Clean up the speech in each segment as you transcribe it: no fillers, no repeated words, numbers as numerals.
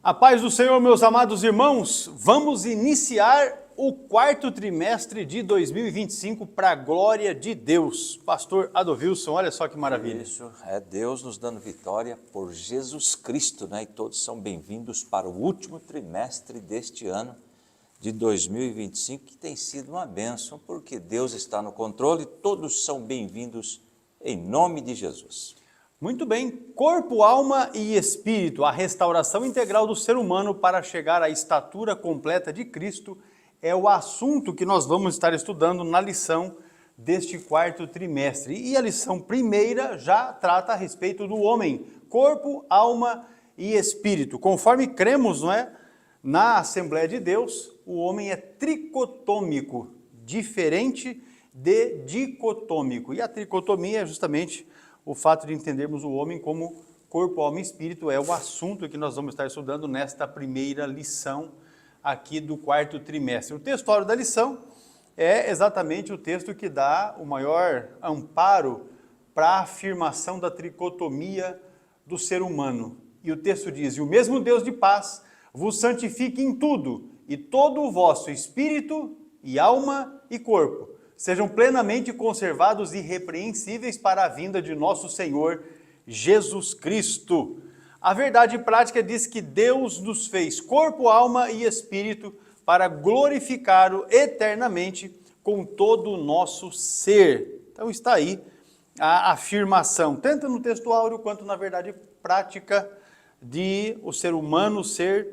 A paz do Senhor, meus amados irmãos, vamos iniciar o quarto trimestre de 2025 para a glória de Deus. Pastor Adovilson, olha só que maravilha. Isso, é Deus nos dando vitória por Jesus Cristo, né? E todos são bem-vindos para o último trimestre deste ano de 2025, que tem sido uma bênção, porque Deus está no controle, todos são bem-vindos em nome de Jesus. Muito bem, corpo, alma e espírito, a restauração integral do ser humano para chegar à estatura completa de Cristo é o assunto que nós vamos estar estudando na lição deste quarto trimestre. E a lição primeira já trata a respeito do homem, corpo, alma e espírito. Conforme cremos, não é? Na Assembleia de Deus, o homem é tricotômico, diferente de dicotômico. E a tricotomia é justamente o fato de entendermos o homem como corpo, alma e espírito é o assunto que nós vamos estar estudando nesta primeira lição aqui do quarto trimestre. O textuário da lição é exatamente o texto que dá o maior amparo para a afirmação da tricotomia do ser humano. E o texto diz: "E o mesmo Deus de paz vos santifique em tudo, e todo o vosso espírito e alma e corpo sejam plenamente conservados e irrepreensíveis para a vinda de nosso Senhor Jesus Cristo." A verdade prática diz que Deus nos fez corpo, alma e espírito para glorificá-lo eternamente com todo o nosso ser. Então está aí a afirmação, tanto no texto áureo quanto na verdade prática de o ser humano ser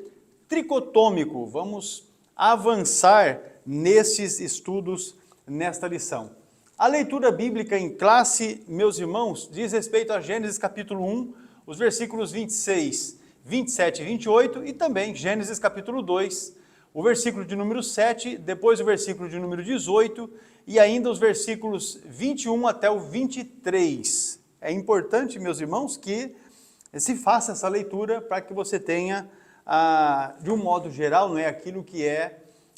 tricotômico. Vamos avançar nesses estudos nesta lição. A leitura bíblica em classe, meus irmãos, diz respeito a Gênesis capítulo 1, os versículos 26, 27 e 28, e também Gênesis capítulo 2, o versículo de número 7, depois o versículo de número 18, e ainda os versículos 21 até o 23. É importante, meus irmãos, que se faça essa leitura para que você tenha, de um modo geral, não é, aquilo que é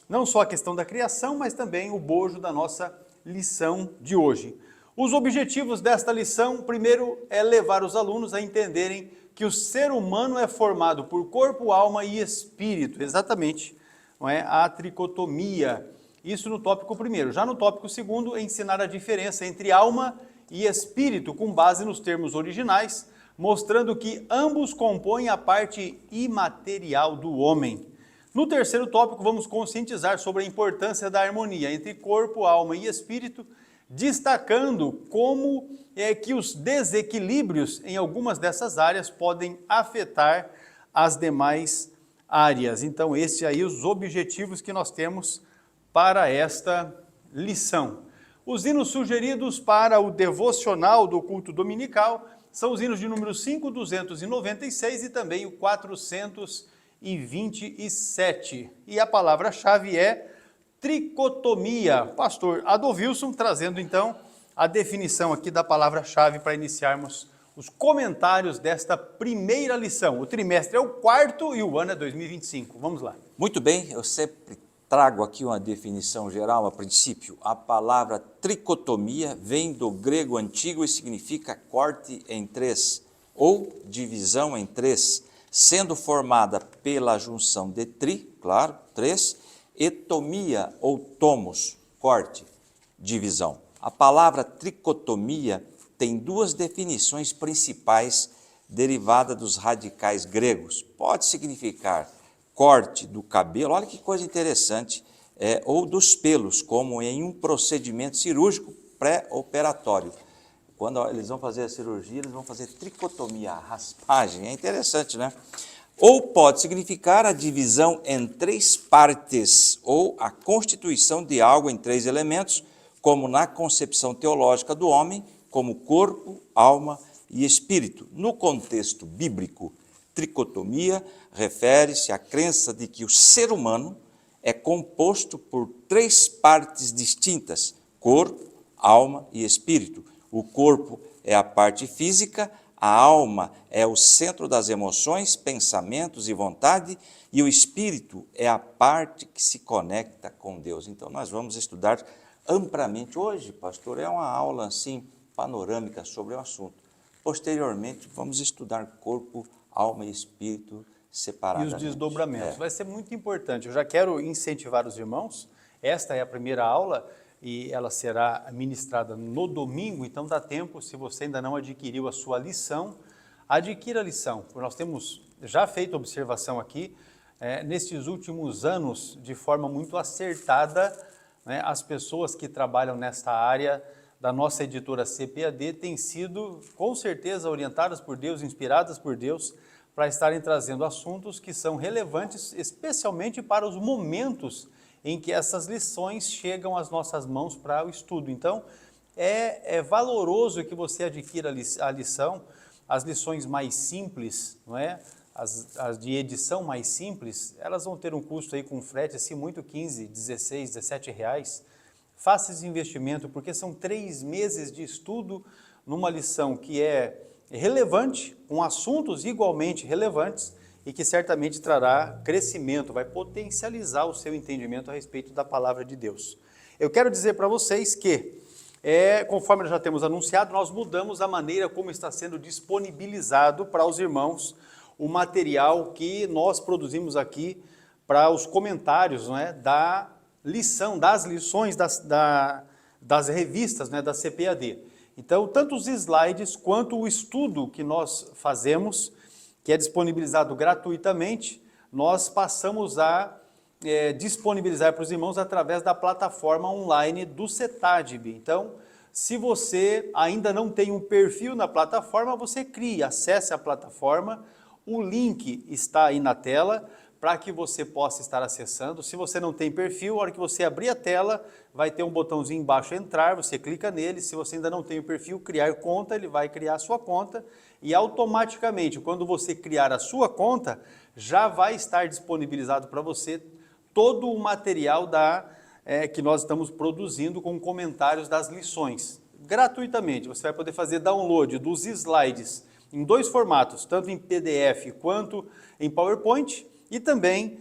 não só a questão da criação, mas também o bojo da nossa lição de hoje. Os objetivos desta lição, primeiro, é levar os alunos a entenderem que o ser humano é formado por corpo, alma e espírito, exatamente, não é? A tricotomia. Isso no tópico primeiro. Já no tópico segundo, ensinar a diferença entre alma e espírito, com base nos termos originais, mostrando que ambos compõem a parte imaterial do homem. No terceiro tópico, vamos conscientizar sobre a importância da harmonia entre corpo, alma e espírito, destacando como é que os desequilíbrios em algumas dessas áreas podem afetar as demais áreas. Então, esses aí os objetivos que nós temos para esta lição. Os hinos sugeridos para o devocional do culto dominical são os hinos de número 5, 296 e também o 427. E a palavra-chave é tricotomia. Pastor Adovilson trazendo então a definição aqui da palavra-chave para iniciarmos os comentários desta primeira lição. O trimestre é o quarto e o ano é 2025. Vamos lá. Muito bem, eu sempre trago aqui uma definição geral a princípio. A palavra tricotomia vem do grego antigo e significa corte em três ou divisão em três, sendo formada pela junção de claro, três, e tomia ou tomos, corte, divisão. A palavra tricotomia tem duas definições principais derivadas dos radicais gregos. Pode significar corte do cabelo, olha que coisa interessante, ou dos pelos, como em um procedimento cirúrgico pré-operatório. Quando eles vão fazer a cirurgia, eles vão fazer tricotomia, a raspagem, é interessante, né? Ou pode significar a divisão em três partes, ou a constituição de algo em três elementos, como na concepção teológica do homem, como corpo, alma e espírito. No contexto bíblico, tricotomia refere-se à crença de que o ser humano é composto por três partes distintas, corpo, alma e espírito. O corpo é a parte física, a alma é o centro das emoções, pensamentos e vontade, e o espírito é a parte que se conecta com Deus. Então, nós vamos estudar amplamente. Hoje, pastor, é uma aula assim, panorâmica sobre o assunto. Posteriormente, vamos estudar corpo, alma e espírito e separadamente. os desdobramentos. Vai ser muito importante. Eu já quero incentivar os irmãos. Esta é a primeira aula e ela será ministrada no domingo, então dá tempo, se você ainda não adquiriu a sua lição, adquira a lição. Nós temos já feito observação aqui, nestes últimos anos, de forma muito acertada, né, as pessoas que trabalham nesta área da nossa editora CPAD têm sido, com certeza, orientadas por Deus, inspiradas por Deus, para estarem trazendo assuntos que são relevantes, especialmente para os momentos em que essas lições chegam às nossas mãos para o estudo. Então, é valoroso que você adquira a lição, as lições mais simples, não é? As de edição mais simples, elas vão ter um custo aí com frete assim muito 15, 16, 17 reais. Faça esse investimento, porque são 3 meses de estudo numa lição que é relevante, com assuntos igualmente relevantes e que certamente trará crescimento, vai potencializar o seu entendimento a respeito da palavra de Deus. Eu quero dizer para vocês que, conforme já temos anunciado, nós mudamos a maneira como está sendo disponibilizado para os irmãos o material que nós produzimos aqui para os comentários, não é, da lição, das lições das revistas, né, da CPAD. Então, tanto os slides quanto o estudo que nós fazemos, que é disponibilizado gratuitamente, nós passamos a disponibilizar para os irmãos através da plataforma online do CETADB. Então, se você ainda não tem um perfil na plataforma, você crie, acesse a plataforma, o link está aí na tela, para que você possa estar acessando. Se você não tem perfil, a hora que você abrir a tela, vai ter um botãozinho embaixo, entrar, você clica nele. Se você ainda não tem o perfil, criar conta, ele vai criar a sua conta e automaticamente, quando você criar a sua conta, já vai estar disponibilizado para você todo o material que nós estamos produzindo com comentários das lições. Gratuitamente, você vai poder fazer download dos slides em 2 formatos, tanto em PDF quanto em PowerPoint, e também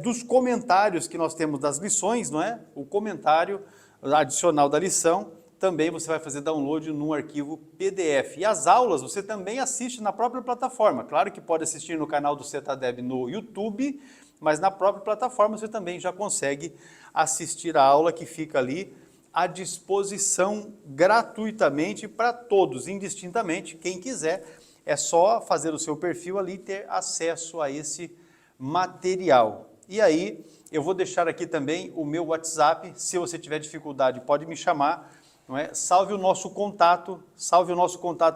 dos comentários que nós temos das lições, não é? O comentário adicional da lição, também você vai fazer download num arquivo PDF. E as aulas você também assiste na própria plataforma. Claro que pode assistir no canal do CETADEB no YouTube, mas na própria plataforma você também já consegue assistir a aula que fica ali à disposição gratuitamente para todos, indistintamente. Quem quiser, é só fazer o seu perfil ali e ter acesso a esse material. E aí, eu vou deixar aqui também o meu WhatsApp, se você tiver dificuldade, pode me chamar, não é? Salve o nosso contato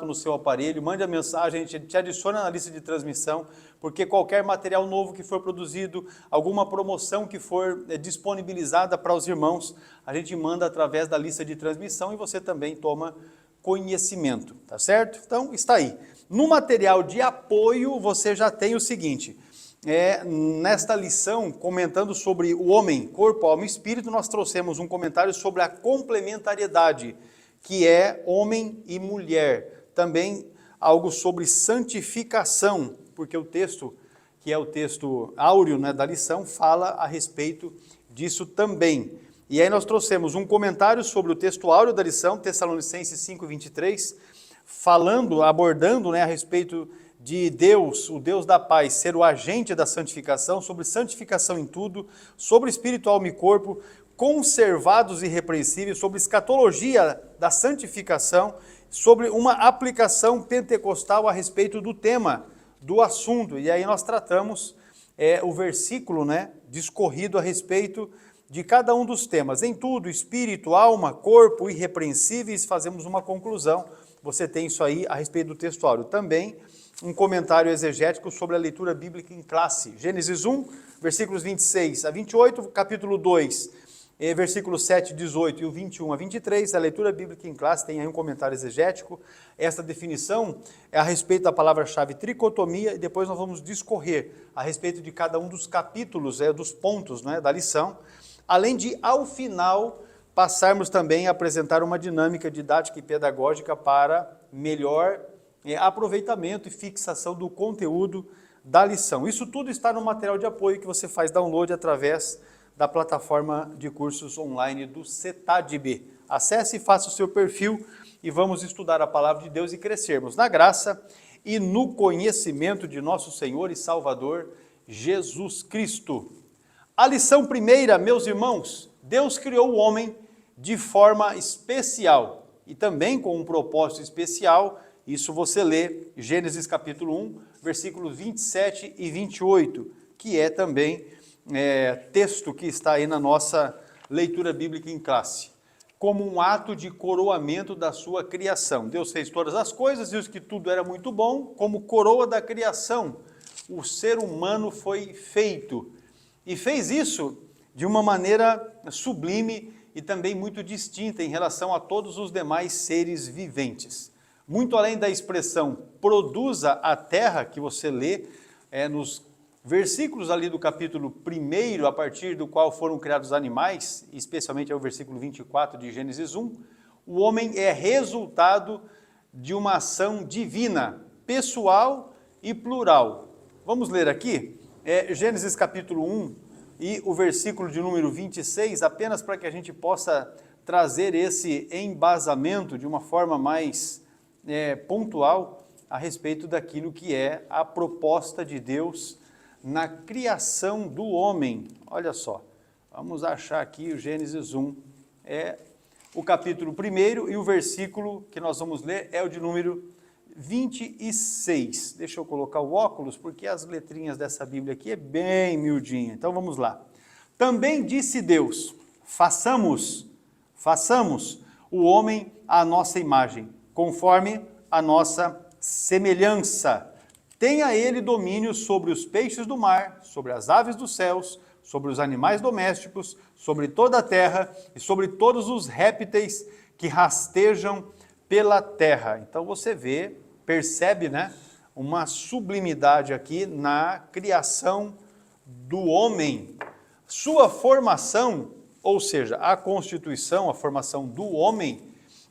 no seu aparelho, mande a mensagem, a gente te adiciona na lista de transmissão, porque qualquer material novo que for produzido, alguma promoção que for disponibilizada para os irmãos, a gente manda através da lista de transmissão e você também toma conhecimento, tá certo? Então, está aí. No material de apoio, você já tem o seguinte: nesta lição, comentando sobre o homem, corpo, alma e espírito, nós trouxemos um comentário sobre a complementariedade, que é homem e mulher. Também algo sobre santificação, porque o texto, que é o texto áureo, né, da lição, fala a respeito disso também. E aí nós trouxemos um comentário sobre o texto áureo da lição, Tessalonicenses 5:23, abordando, né, a respeito de Deus, o Deus da paz, ser o agente da santificação, sobre santificação em tudo, sobre espírito, alma e corpo, conservados e irrepreensíveis, sobre escatologia da santificação, sobre uma aplicação pentecostal a respeito do tema, do assunto. E aí nós tratamos o versículo, né, discorrido a respeito de cada um dos temas. Em tudo, espírito, alma, corpo, irrepreensíveis, fazemos uma conclusão. Você tem isso aí a respeito do textuário. Também um comentário exegético sobre a leitura bíblica em classe. Gênesis 1, versículos 26 a 28, capítulo 2, versículos 7, 18 e o 21 a 23, a leitura bíblica em classe tem aí um comentário exegético. Essa definição é a respeito da palavra-chave tricotomia, e depois nós vamos discorrer a respeito de cada um dos capítulos, dos pontos, né, da lição, além de, ao final, passarmos também a apresentar uma dinâmica didática e pedagógica para melhor aproveitamento e fixação do conteúdo da lição. Isso tudo está no material de apoio que você faz download através da plataforma de cursos online do CETADB. Acesse e faça o seu perfil e vamos estudar a palavra de Deus e crescermos na graça e no conhecimento de nosso Senhor e Salvador Jesus Cristo. A lição primeira, meus irmãos, Deus criou o homem de forma especial e também com um propósito especial. Isso você lê Gênesis capítulo 1, versículos 27 e 28, que é também texto que está aí na nossa leitura bíblica em classe, como um ato de coroamento da sua criação. Deus fez todas as coisas, viu que tudo era muito bom, como coroa da criação, o ser humano foi feito. E fez isso de uma maneira sublime e também muito distinta em relação a todos os demais seres viventes. Muito além da expressão produza a terra, que você lê nos versículos ali do capítulo 1, a partir do qual foram criados os animais, especialmente é o versículo 24 de Gênesis 1, o homem é resultado de uma ação divina, pessoal e plural. Vamos ler aqui, Gênesis capítulo 1 e o versículo de número 26, apenas para que a gente possa trazer esse embasamento de uma forma mais pontual a respeito daquilo que é a proposta de Deus na criação do homem. Olha só, vamos achar aqui o Gênesis 1, o capítulo 1 e o versículo que nós vamos ler é o de número 26. Deixa eu colocar o óculos, porque as letrinhas dessa Bíblia aqui é bem miudinha. Então vamos lá. Também disse Deus, façamos o homem à nossa imagem, conforme a nossa semelhança. Tenha ele domínio sobre os peixes do mar, sobre as aves dos céus, sobre os animais domésticos, sobre toda a terra e sobre todos os répteis que rastejam pela terra. Então você percebe, né, uma sublimidade aqui na criação do homem. Sua formação, ou seja, a constituição, a formação do homem,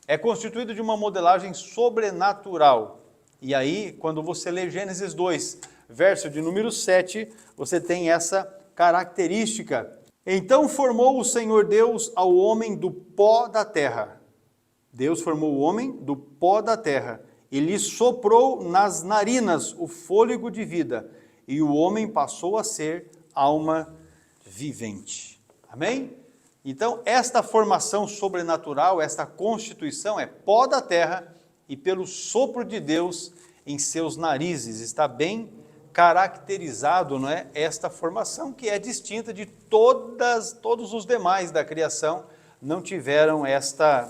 é constituída de uma modelagem sobrenatural. E aí, quando você lê Gênesis 2, verso de número 7, você tem essa característica. Então formou o Senhor Deus ao homem do pó da terra. Deus formou o homem do pó da terra e lhe soprou nas narinas o fôlego de vida, e o homem passou a ser alma vivente. Amém? Então, esta formação sobrenatural, esta constituição é pó da terra, e pelo sopro de Deus em seus narizes. Está bem caracterizado, não é, esta formação, que é distinta de todos os demais da criação, não tiveram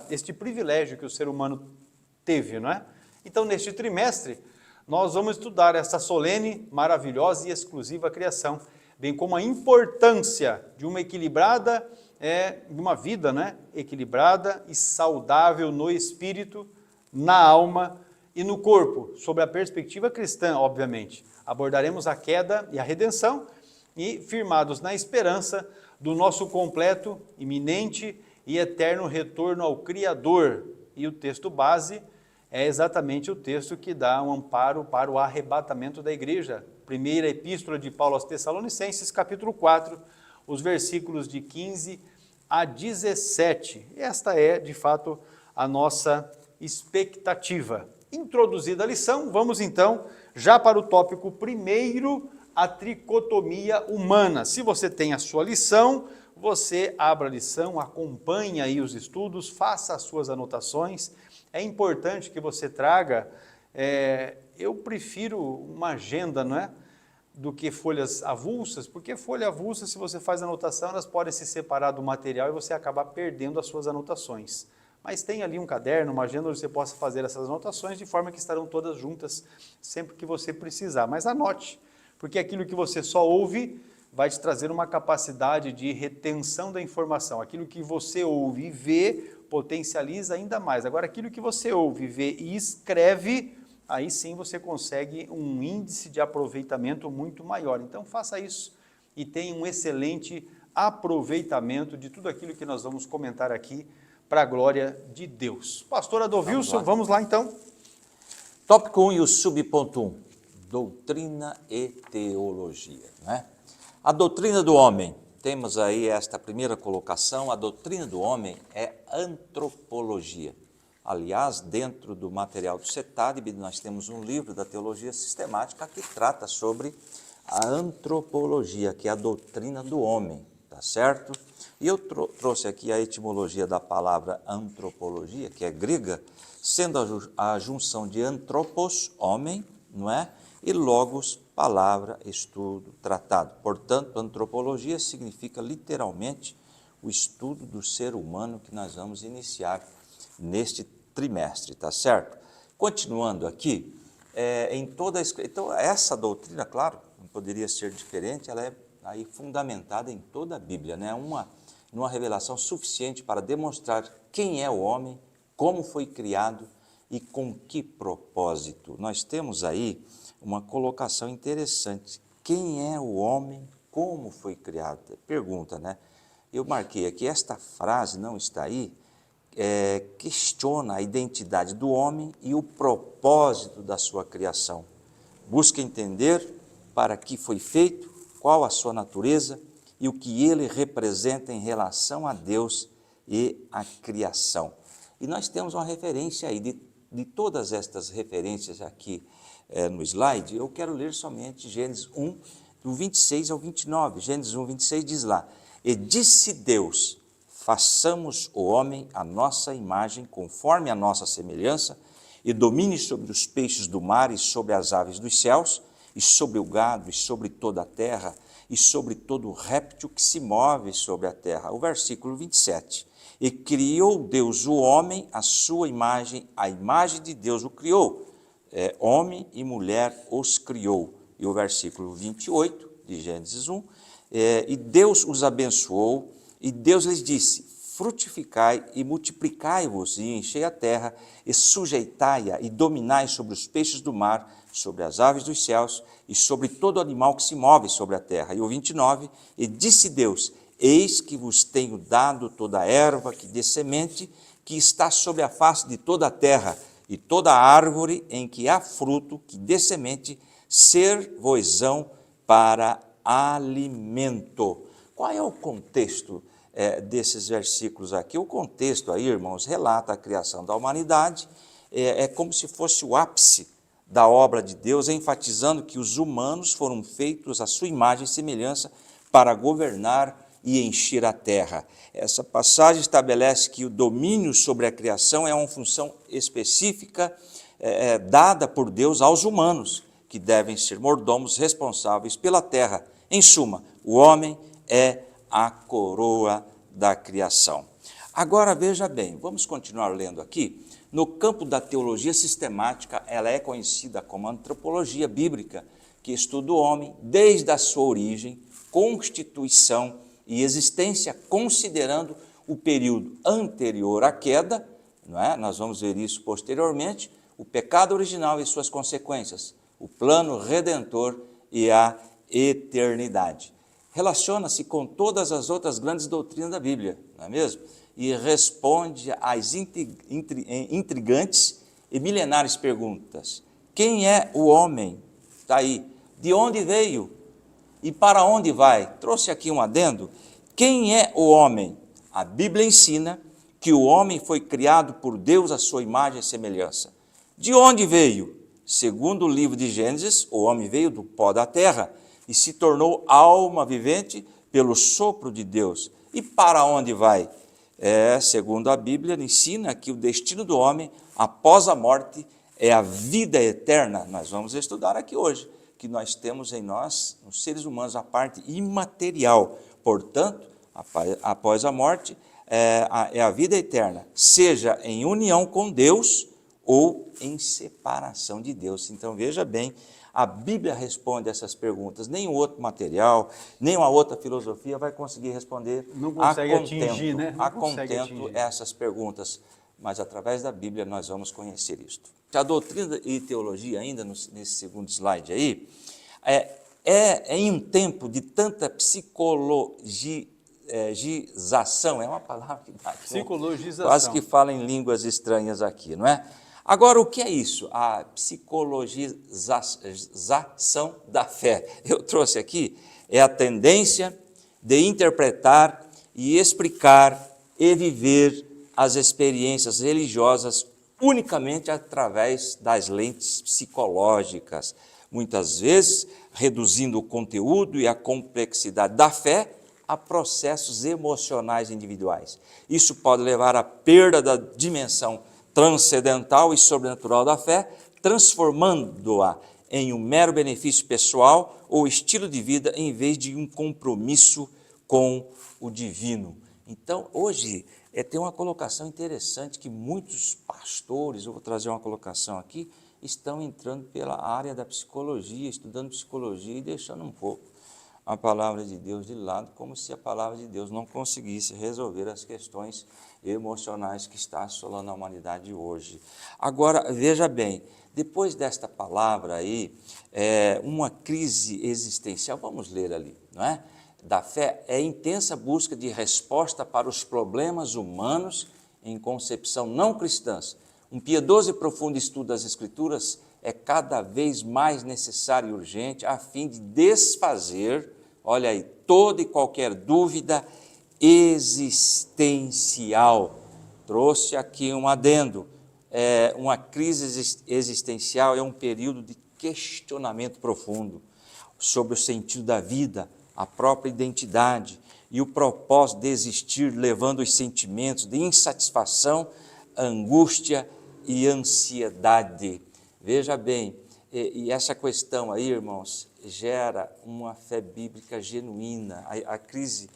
este privilégio que o ser humano teve, não é? Então, neste trimestre, nós vamos estudar esta solene, maravilhosa e exclusiva criação, bem como a importância de uma equilibrada, de uma vida, né, equilibrada e saudável no espírito, na alma e no corpo, sob a perspectiva cristã, obviamente. Abordaremos a queda e a redenção e, firmados na esperança do nosso completo, iminente e eterno retorno ao Criador. E o texto base é exatamente o texto que dá um amparo para o arrebatamento da igreja. Primeira epístola de Paulo aos Tessalonicenses, capítulo 4, os versículos de 15 a 17. Esta é, de fato, a nossa expectativa. Introduzida a lição, vamos então já para o tópico primeiro, a tricotomia humana. Se você tem a sua lição, você abra a lição, acompanhe aí os estudos, faça as suas anotações. É importante que você traga, eu prefiro uma agenda, não é? Do que folhas avulsas, porque folha avulsa, se você faz anotação, elas podem se separar do material e você acabar perdendo as suas anotações. Mas tem ali um caderno, uma agenda onde você possa fazer essas anotações de forma que estarão todas juntas sempre que você precisar. Mas anote, porque aquilo que você só ouve vai te trazer uma capacidade de retenção da informação. Aquilo que você ouve e vê potencializa ainda mais. Agora, aquilo que você ouve, vê e escreve, aí sim você consegue um índice de aproveitamento muito maior. Então faça isso e tenha um excelente aproveitamento de tudo aquilo que nós vamos comentar aqui, para a glória de Deus. Pastor Adolvilson, vamos lá então. Tópico 1 e o subponto 1, doutrina e teologia. Né? A doutrina do homem, temos aí esta primeira colocação, a doutrina do homem é antropologia. Aliás, dentro do material do CETADB, nós temos um livro da teologia sistemática que trata sobre a antropologia, que é a doutrina do homem, tá certo? E eu trouxe aqui a etimologia da palavra antropologia, que é grega, sendo a junção de anthropos, homem, não é? E logos, palavra, estudo, tratado. Portanto, antropologia significa literalmente o estudo do ser humano que nós vamos iniciar neste trimestre, tá certo? Continuando aqui, em toda a escritura, então essa doutrina, claro, não poderia ser diferente, ela é aí fundamentada em toda a Bíblia, né? Uma revelação suficiente para demonstrar quem é o homem, como foi criado e com que propósito. Nós temos aí uma colocação interessante. Quem é o homem, como foi criado? Pergunta, né? Eu marquei aqui, esta frase não está aí, questiona a identidade do homem e o propósito da sua criação. Busca entender para que foi feito, qual a sua natureza e o que ele representa em relação a Deus e a criação. E nós temos uma referência aí, de todas estas referências aqui no slide, eu quero ler somente Gênesis 1, do 26 ao 29. Gênesis 1, 26 diz lá: E disse Deus, façamos o homem à nossa imagem, conforme a nossa semelhança, e domine sobre os peixes do mar e sobre as aves dos céus, e sobre o gado, e sobre toda a terra, e sobre todo réptil que se move sobre a terra. O versículo 27. E criou Deus o homem à sua imagem, a imagem de Deus o criou. Homem e mulher os criou. E o versículo 28 de Gênesis 1. E Deus os abençoou, e Deus lhes disse: frutificai e multiplicai-vos, e enchei a terra, e sujeitai-a, e dominai sobre os peixes do mar, sobre as aves dos céus, e sobre todo animal que se move sobre a terra. E o 29, e disse Deus: eis que vos tenho dado toda a erva que dê semente, que está sobre a face de toda a terra, e toda árvore em que há fruto, que dê semente, ser-vos-ão para alimento. Qual é o contexto desses versículos aqui? O contexto aí, irmãos, relata a criação da humanidade, é como se fosse o ápice da obra de Deus, enfatizando que os humanos foram feitos à sua imagem e semelhança para governar e encher a terra. Essa passagem estabelece que o domínio sobre a criação é uma função específica dada por Deus aos humanos, que devem ser mordomos responsáveis pela terra. Em suma, o homem é a coroa da criação. Agora veja bem, vamos continuar lendo aqui. No campo da teologia sistemática, ela é conhecida como antropologia bíblica, que estuda o homem desde a sua origem, constituição e existência, considerando o período anterior à queda, não é? Nós vamos ver isso posteriormente, o pecado original e suas consequências, o plano redentor e a eternidade. Relaciona-se com todas as outras grandes doutrinas da Bíblia, não é mesmo? E responde às intrigantes e milenares perguntas. Quem é o homem? Está aí. De onde veio? E para onde vai? Trouxe aqui um adendo. Quem é o homem? A Bíblia ensina que o homem foi criado por Deus à sua imagem e semelhança. De onde veio? Segundo o livro de Gênesis, o homem veio do pó da terra e se tornou alma vivente pelo sopro de Deus. E para onde vai? Segundo a Bíblia, ensina que o destino do homem após a morte é a vida eterna. Nós vamos estudar aqui hoje, que nós temos em nós, nos seres humanos, a parte imaterial. Portanto, após a morte, é a vida eterna, seja em união com Deus ou em separação de Deus. Então, veja bem, a Bíblia responde essas perguntas. Nenhum outro material, nenhuma outra filosofia vai conseguir responder a contento essas perguntas. Mas, através da Bíblia, nós vamos conhecer isto. A doutrina e teologia, ainda nesse segundo slide aí, em um tempo de tanta psicologização, é uma palavra que dá psicologização, quase que fala em línguas estranhas aqui, não é? Agora, o que é isso? A psicologização da fé. Eu trouxe aqui, é a tendência de interpretar e explicar e viver as experiências religiosas unicamente através das lentes psicológicas, muitas vezes reduzindo o conteúdo e a complexidade da fé a processos emocionais individuais. Isso pode levar à perda da dimensão transcendental e sobrenatural da fé, transformando-a em um mero benefício pessoal ou estilo de vida em vez de um compromisso com o divino. Então, hoje, tem uma colocação interessante que muitos pastores, eu vou trazer uma colocação aqui, estão entrando pela área da psicologia, estudando psicologia e deixando um pouco a palavra de Deus de lado, como se a palavra de Deus não conseguisse resolver as questões emocionais que está assolando a humanidade hoje. Agora, veja bem, depois desta palavra aí, uma crise existencial, vamos ler ali, não é? Da fé é a intensa busca de resposta para os problemas humanos em concepção não cristã. Um piedoso e profundo estudo das Escrituras é cada vez mais necessário e urgente a fim de desfazer, olha aí, toda e qualquer dúvida existencial. Trouxe aqui um adendo. Uma crise existencial é um período de questionamento profundo sobre o sentido da vida, a própria identidade e o propósito de existir, levando os sentimentos de insatisfação, angústia e ansiedade. Veja bem, e essa questão aí, irmãos, gera uma fé bíblica genuína. A crise,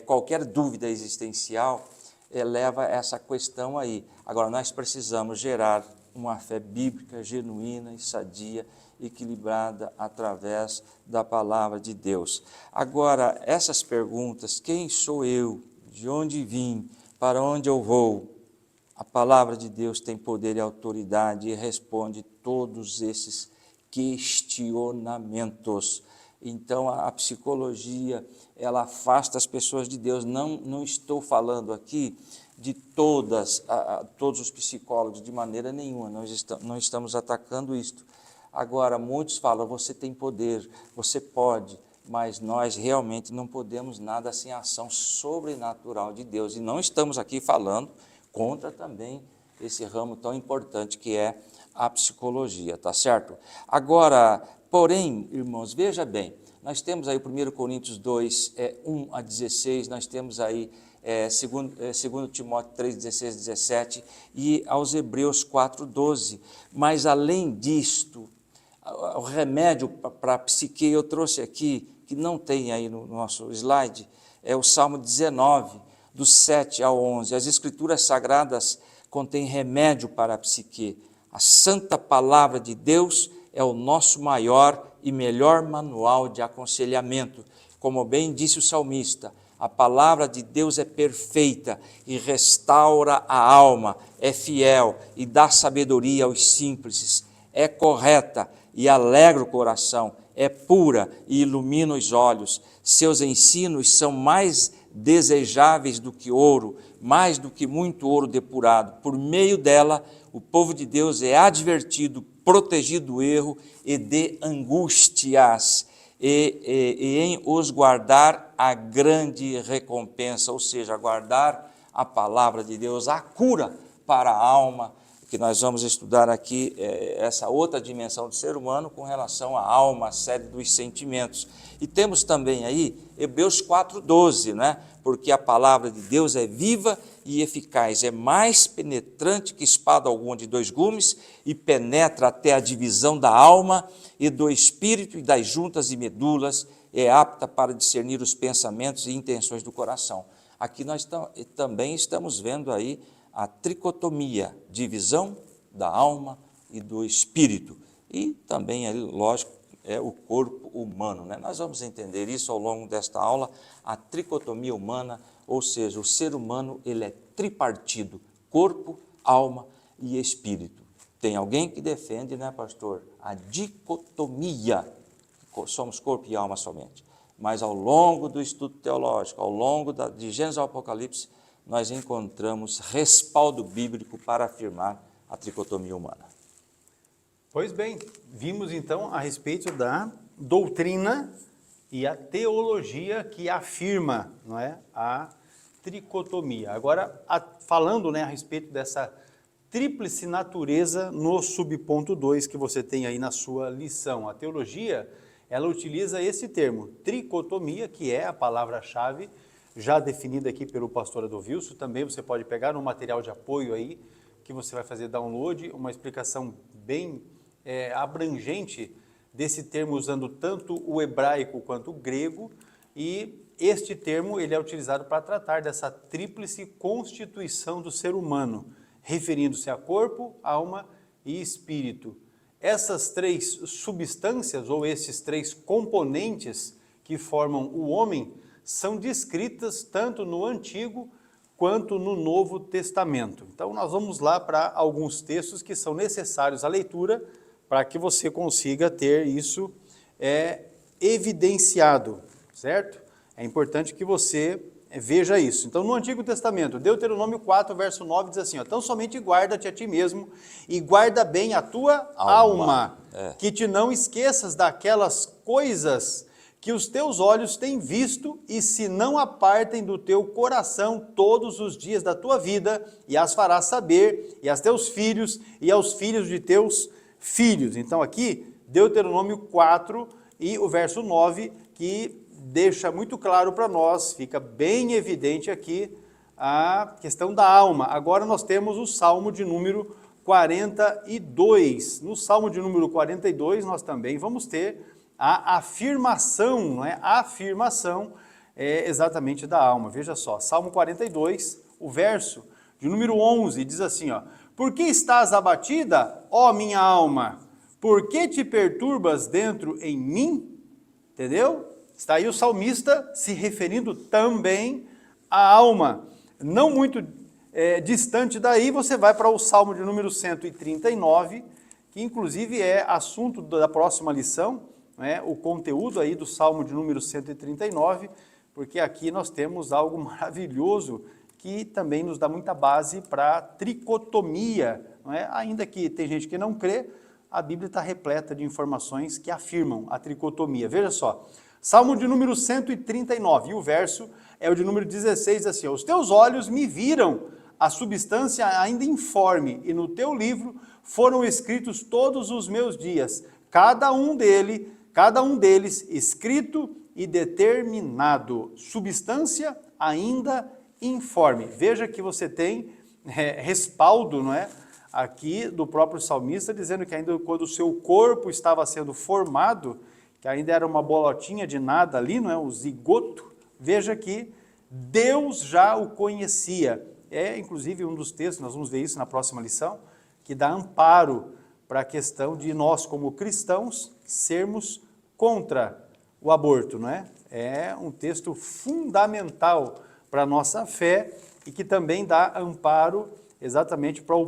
qualquer dúvida existencial, leva essa questão aí. Agora, nós precisamos gerar uma fé bíblica genuína e sadia, equilibrada através da palavra de Deus. Agora, essas perguntas, quem sou eu? De onde vim? Para onde eu vou? A palavra de Deus tem poder e autoridade e responde todos esses questionamentos. Então, a psicologia, ela afasta as pessoas de Deus. Não estou falando aqui de todos os psicólogos, de maneira nenhuma, não estamos atacando isto. Agora, muitos falam, você tem poder, você pode, mas nós realmente não podemos nada sem a ação sobrenatural de Deus. E não estamos aqui falando contra também esse ramo tão importante que é a psicologia, tá certo? Agora, porém, irmãos, veja bem, nós temos aí 1 Coríntios 2, 1 a 16, nós temos aí 2 Timóteo 3, 16, 17 e aos Hebreus 4, 12. Mas além disto, o remédio para a psique, eu trouxe aqui, que não tem aí no nosso slide, é o Salmo 19, do 7 ao 11. As Escrituras Sagradas contêm remédio para a psique. A santa palavra de Deus é o nosso maior e melhor manual de aconselhamento. Como bem disse o salmista, a palavra de Deus é perfeita e restaura a alma, é fiel e dá sabedoria aos simples, é correta e alegra o coração, é pura e ilumina os olhos. Seus ensinos são mais desejáveis do que ouro, mais do que muito ouro depurado. Por meio dela, o povo de Deus é advertido, protegido do erro e de angústias, e em os guardar a grande recompensa, ou seja, guardar a palavra de Deus, a cura para a alma, que nós vamos estudar aqui, essa outra dimensão do ser humano com relação à alma, a sede dos sentimentos. E temos também aí Hebreus 4,12, né? Porque a palavra de Deus é viva e eficaz, é mais penetrante que espada alguma de dois gumes e penetra até a divisão da alma e do espírito e das juntas e medulas, é apta para discernir os pensamentos e intenções do coração. Aqui nós também estamos vendo aí a tricotomia, divisão da alma e do espírito. E também, lógico, é o corpo humano, né? Nós vamos entender isso ao longo desta aula, a tricotomia humana, ou seja, o ser humano ele é tripartido, corpo, alma e espírito. Tem alguém que defende, né, pastor, a dicotomia, somos corpo e alma somente. Mas ao longo do estudo teológico, ao longo de Gênesis ao Apocalipse, nós encontramos respaldo bíblico para afirmar a tricotomia humana. Pois bem, vimos então a respeito da doutrina e a teologia que afirma, não é, a tricotomia. Agora, falando, né, a respeito dessa tríplice natureza no subponto 2 que você tem aí na sua lição. A teologia, ela utiliza esse termo, tricotomia, que é a palavra-chave, já definida aqui pelo pastor Adovilso. Também você pode pegar no material de apoio aí, que você vai fazer download, uma explicação bem abrangente desse termo, usando tanto o hebraico quanto o grego, e este termo ele é utilizado para tratar dessa tríplice constituição do ser humano, referindo-se a corpo, alma e espírito. Essas três substâncias, ou esses três componentes que formam o homem, são descritas tanto no Antigo quanto no Novo Testamento. Então nós vamos lá para alguns textos que são necessários à leitura para que você consiga ter isso evidenciado, certo? É importante que você veja isso. Então no Antigo Testamento, Deuteronômio 4, verso 9 diz assim, ó, então somente guarda-te a ti mesmo e guarda bem a tua alma. Que te não esqueças daquelas coisas que os teus olhos têm visto, e se não apartem do teu coração todos os dias da tua vida, e as farás saber, e a teus filhos, e aos filhos de teus filhos. Então aqui, Deuteronômio 4 e o verso 9, que deixa muito claro para nós, fica bem evidente aqui a questão da alma. Agora nós temos o Salmo de número 42. No Salmo de número 42 nós também vamos ter a afirmação, não é? A afirmação exatamente da alma. Veja só, Salmo 42, o verso de número 11, diz assim, ó, por que estás abatida, ó minha alma? Por que te perturbas dentro em mim? Entendeu? Está aí o salmista se referindo também à alma. Não muito distante daí, você vai para o Salmo de número 139, que inclusive é assunto da próxima lição, o conteúdo aí do Salmo de número 139, porque aqui nós temos algo maravilhoso que também nos dá muita base para a tricotomia, ainda que tem gente que não crê, a Bíblia está repleta de informações que afirmam a tricotomia. Veja só, Salmo de número 139, e o verso é o de número 16, assim, os teus olhos me viram a substância ainda informe, e no teu livro foram escritos todos os meus dias, cada um deles escrito e determinado, substância ainda informe. Veja que você tem respaldo, não é? Aqui do próprio salmista, dizendo que ainda quando o seu corpo estava sendo formado, que ainda era uma bolotinha de nada ali, não é? O zigoto, veja que Deus já o conhecia. É inclusive um dos textos, nós vamos ver isso na próxima lição, que dá amparo para a questão de nós, como cristãos, sermos contra o aborto, não é? É um texto fundamental para a nossa fé e que também dá amparo exatamente para o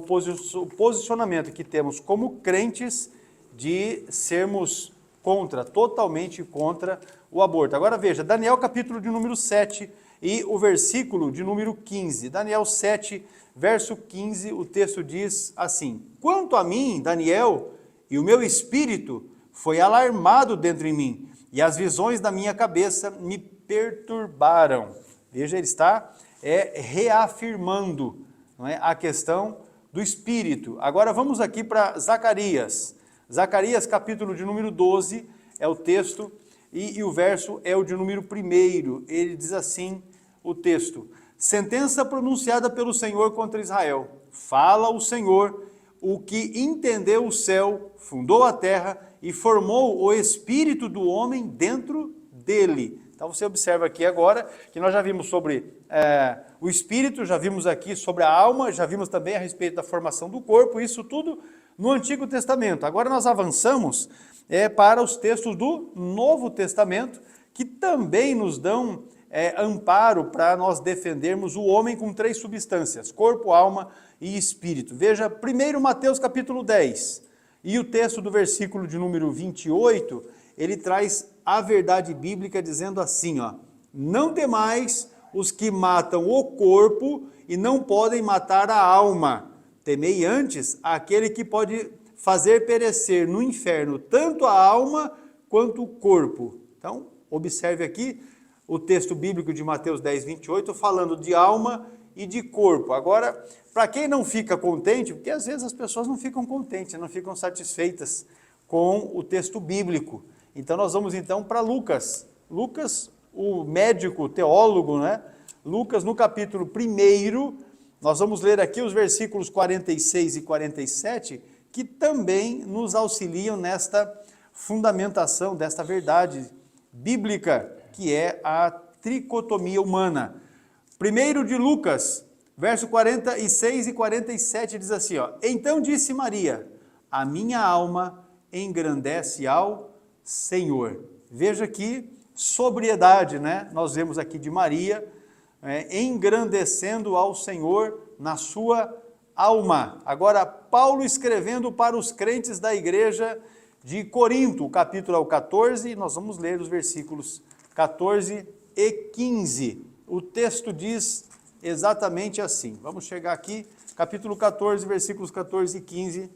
posicionamento que temos como crentes de sermos contra, totalmente contra o aborto. Agora veja, Daniel capítulo de número 7 e o versículo de número 15. Daniel 7, verso 15, o texto diz assim, quanto a mim, Daniel, e o meu espírito foi alarmado dentro em mim, e as visões da minha cabeça me perturbaram. Veja, ele está reafirmando, não é, a questão do espírito. Agora vamos aqui para Zacarias. Zacarias capítulo de número 12 é o texto, e o verso é o de número 1. Ele diz assim, o texto, sentença pronunciada pelo Senhor contra Israel. Fala o Senhor, o que entendeu o céu, fundou a terra e formou o espírito do homem dentro dele. Então você observa aqui agora que nós já vimos sobre o espírito, já vimos aqui sobre a alma, já vimos também a respeito da formação do corpo, isso tudo no Antigo Testamento. Agora nós avançamos para os textos do Novo Testamento, que também nos dão amparo para nós defendermos o homem com 3 substâncias, corpo, alma e espírito. Veja, primeiro Mateus capítulo 10, e o texto do versículo de número 28, ele traz a verdade bíblica dizendo assim, ó, não temais os que matam o corpo e não podem matar a alma, temei antes aquele que pode fazer perecer no inferno tanto a alma quanto o corpo. Então, observe aqui o texto bíblico de Mateus 10, 28, falando de alma e de corpo. Agora, para quem não fica contente, porque às vezes as pessoas não ficam contentes, não ficam satisfeitas com o texto bíblico. Então nós vamos então para Lucas. Lucas, o médico, teólogo, né? Lucas no capítulo 1, nós vamos ler aqui os versículos 46 e 47, que também nos auxiliam nesta fundamentação desta verdade bíblica, que é a tricotomia humana. Primeiro de Lucas, verso 46 e 47 diz assim, ó: Então disse Maria, a minha alma engrandece ao Senhor. Veja que sobriedade, né? Nós vemos aqui de Maria, engrandecendo ao Senhor na sua alma. Agora, Paulo escrevendo para os crentes da igreja de Corinto, o capítulo é o 14, nós vamos ler os versículos 14 e 15. O texto diz exatamente assim. Vamos chegar aqui, capítulo 14, versículos 14 e 15,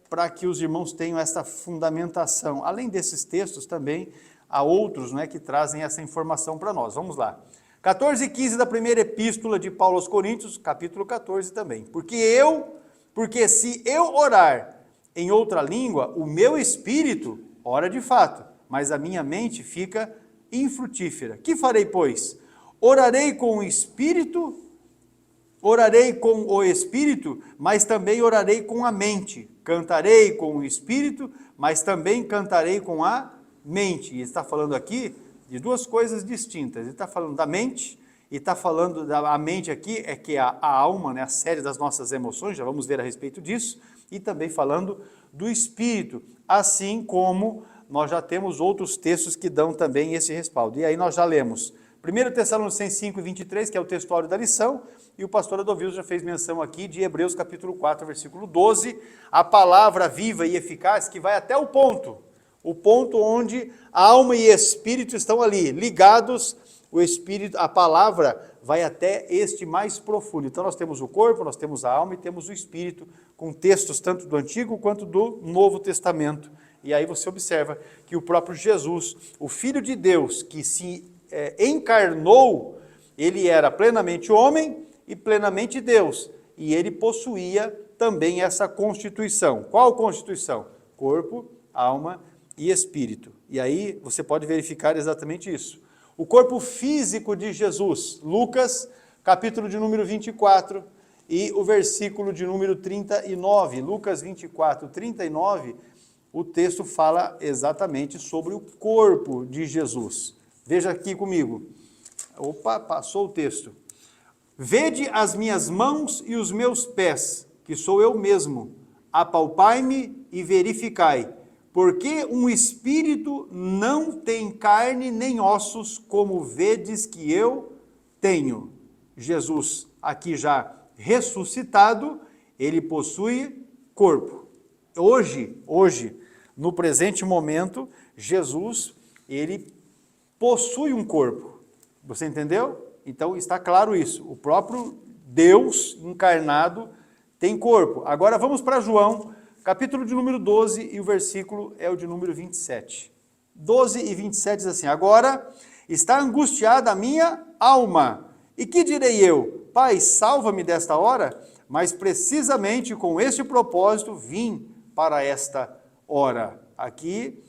para que os irmãos tenham essa fundamentação. Além desses textos, também há outros, né, que trazem essa informação para nós. Vamos lá. 14 e 15 da primeira epístola de Paulo aos Coríntios, capítulo 14 também. Porque se eu orar em outra língua, o meu espírito ora de fato, mas a minha mente fica infrutífera. Que farei, pois? Orarei com o espírito, mas também orarei com a mente. Cantarei com o espírito, mas também cantarei com a mente. E está falando aqui de duas coisas distintas. Ele está falando da mente, e está falando da mente aqui, que é a alma, né, a sede das nossas emoções, já vamos ver a respeito disso, e também falando do espírito, assim como nós já temos outros textos que dão também esse respaldo. E aí nós já lemos 1 Tessalonicenses 5, 23, que é o textuário da lição, e o pastor Adovils já fez menção aqui de Hebreus capítulo 4, versículo 12, a palavra viva e eficaz que vai até o ponto onde alma e espírito estão ali, ligados, o espírito, a palavra vai até este mais profundo. Então nós temos o corpo, nós temos a alma e temos o espírito, com textos tanto do Antigo quanto do Novo Testamento. E aí você observa que o próprio Jesus, o Filho de Deus, que se encarnou, ele era plenamente homem e plenamente Deus, e ele possuía também essa constituição. Qual constituição? Corpo, alma e espírito. E aí você pode verificar exatamente isso. O corpo físico de Jesus, Lucas, capítulo de número 24, e o versículo de número 39, Lucas 24, 39, o texto fala exatamente sobre o corpo de Jesus. Veja aqui comigo. Opa, passou o texto. Vede as minhas mãos e os meus pés, que sou eu mesmo. Apalpai-me e verificai. Porque um espírito não tem carne nem ossos, como vedes que eu tenho. Jesus, aqui já ressuscitado, ele possui corpo. Hoje, no presente momento, Jesus, ele possui um corpo. Você entendeu? Então está claro isso. O próprio Deus encarnado tem corpo. Agora vamos para João, capítulo de número 12, e o versículo é o de número 27. 12 e 27 diz assim: Agora está angustiada a minha alma. E que direi eu? Pai, salva-me desta hora? Mas precisamente com este propósito vim para esta hora. Aqui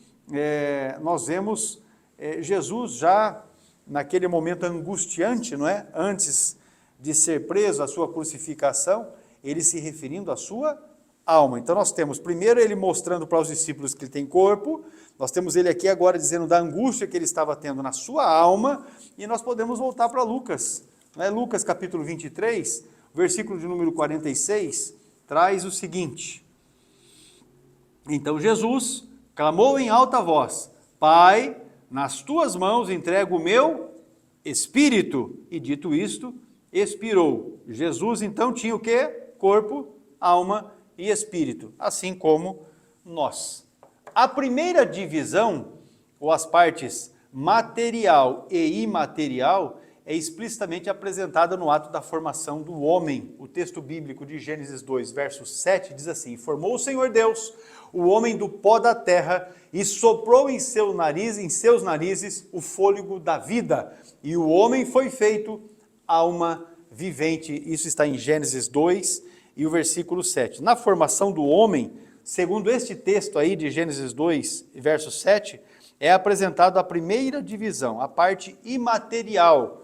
nós vemos Jesus já naquele momento angustiante, não é? Antes de ser preso, a sua crucificação, ele se referindo à sua alma. Então nós temos primeiro ele mostrando para os discípulos que ele tem corpo, nós temos ele aqui agora dizendo da angústia que ele estava tendo na sua alma, e nós podemos voltar para Lucas. Lucas capítulo 23, versículo de número 46, traz o seguinte: Então Jesus clamou em alta voz: Pai, nas tuas mãos entrego o meu espírito. E dito isto, expirou. Jesus então tinha o quê? Corpo, alma e espírito, assim como nós. A primeira divisão, ou as partes material e imaterial, é explicitamente apresentada no ato da formação do homem. O texto bíblico de Gênesis 2, verso 7 diz assim: Formou o Senhor Deus o homem do pó da terra e soprou em seus narizes o fôlego da vida, e o homem foi feito alma vivente, isso está em Gênesis 2 e o versículo 7. Na formação do homem, segundo este texto aí de Gênesis 2, verso 7, é apresentado a primeira divisão, a parte imaterial,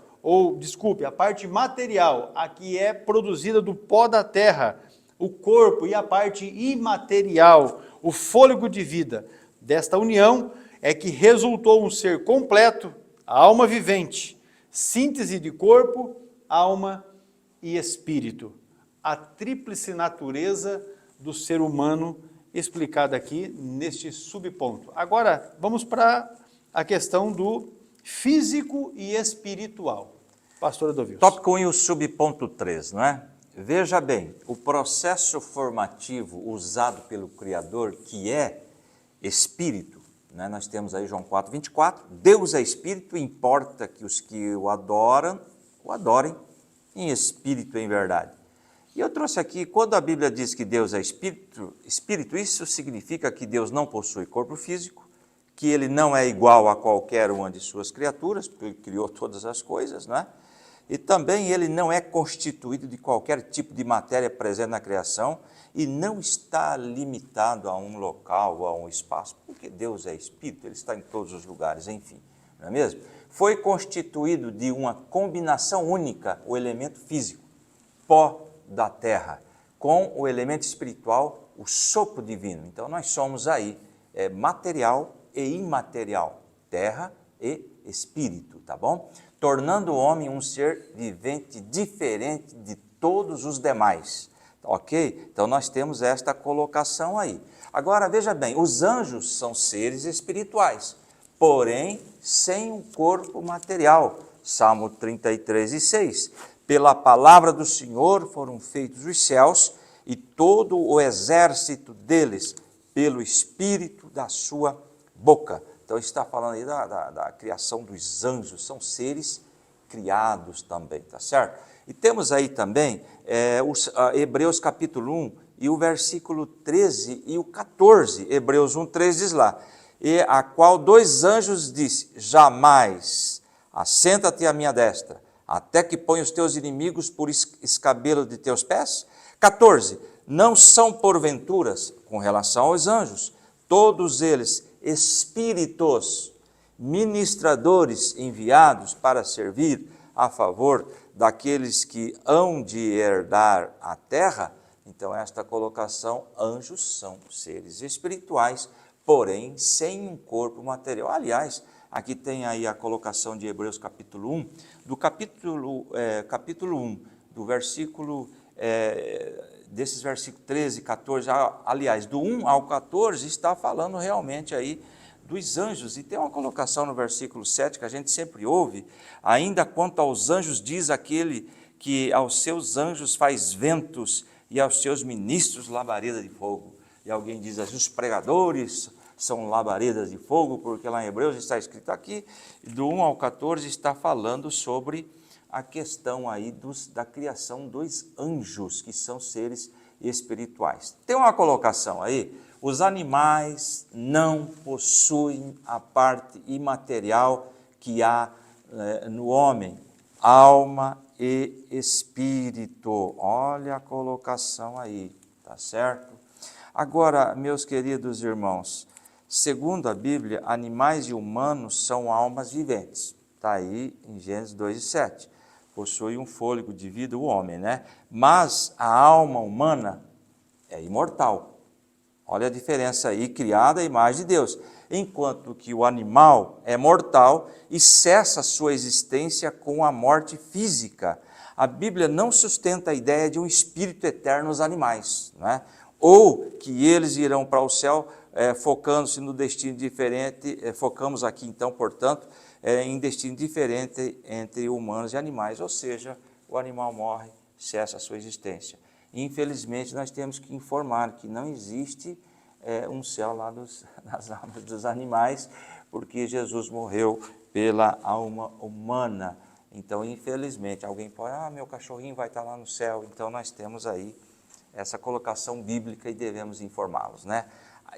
a parte material, a que é produzida do pó da terra, o corpo, e a parte imaterial, o fôlego de vida. Desta união é que resultou um ser completo, a alma vivente, síntese de corpo, alma e espírito. A tríplice natureza do ser humano explicada aqui neste subponto. Agora, vamos para a questão do físico e espiritual. Pastor Edovilson. Tópico 1 e o subponto 3, não é? Veja bem, o processo formativo usado pelo Criador, que é espírito, né? Nós temos aí João 4, 24, Deus é espírito, importa que os que o adorem em espírito e em verdade. E eu trouxe aqui, quando a Bíblia diz que Deus é espírito, isso significa que Deus não possui corpo físico, que ele não é igual a qualquer uma de suas criaturas, porque ele criou todas as coisas, não é? E também ele não é constituído de qualquer tipo de matéria presente na criação e não está limitado a um local ou a um espaço, porque Deus é espírito, ele está em todos os lugares, enfim, não é mesmo? Foi constituído de uma combinação única, o elemento físico, pó da terra, com o elemento espiritual, o sopro divino. Então nós somos aí material e imaterial, terra e espírito, tá bom? Tornando o homem um ser vivente diferente de todos os demais, ok? Então nós temos esta colocação aí. Agora veja bem, os anjos são seres espirituais, porém sem um corpo material. Salmo 33 e 6. Pela palavra do Senhor foram feitos os céus e todo o exército deles, pelo Espírito da sua boca. Então está falando aí da criação dos anjos, são seres criados também, tá certo? E temos aí também Hebreus capítulo 1 e o versículo 13 e o 14, Hebreus 1, 13 diz lá, e a qual dois anjos disse, jamais, assenta-te à minha destra, até que ponha os teus inimigos por escabelo de teus pés. 14, não são porventuras, com relação aos anjos, todos eles espíritos, ministradores enviados para servir a favor daqueles que hão de herdar a terra. Então esta colocação, anjos são seres espirituais, porém sem um corpo material. Aliás, aqui tem aí a colocação de Hebreus capítulo 1, do capítulo 1, do versículo, desses versículos 13, 14, aliás, do 1 ao 14, está falando realmente aí dos anjos, e tem uma colocação no versículo 7 que a gente sempre ouve, ainda quanto aos anjos diz aquele que aos seus anjos faz ventos e aos seus ministros labareda de fogo. E alguém diz assim, os pregadores são labaredas de fogo, porque lá em Hebreus está escrito aqui, do 1 ao 14 está falando sobre a questão aí da criação dos anjos, que são seres espirituais. Tem uma colocação aí, os animais não possuem a parte imaterial que há no homem, alma e espírito. Olha a colocação aí, tá certo? Agora, meus queridos irmãos, segundo a Bíblia, animais e humanos são almas viventes. Está aí em Gênesis 2 e 7. Possui um fôlego de vida o homem, né? Mas a alma humana é imortal. Olha a diferença aí, criada à imagem de Deus. Enquanto que o animal é mortal e cessa sua existência com a morte física. A Bíblia não sustenta a ideia de um espírito eterno nos animais, né? Ou que eles irão para o céu focando-se no destino diferente, focamos aqui então, portanto, em destino diferente entre humanos e animais, ou seja, o animal morre, cessa a sua existência. Infelizmente, nós temos que informar que não existe um céu lá nas almas dos animais, porque Jesus morreu pela alma humana. Então, infelizmente, alguém pode, meu cachorrinho vai estar lá no céu. Então, nós temos aí essa colocação bíblica e devemos informá-los, né?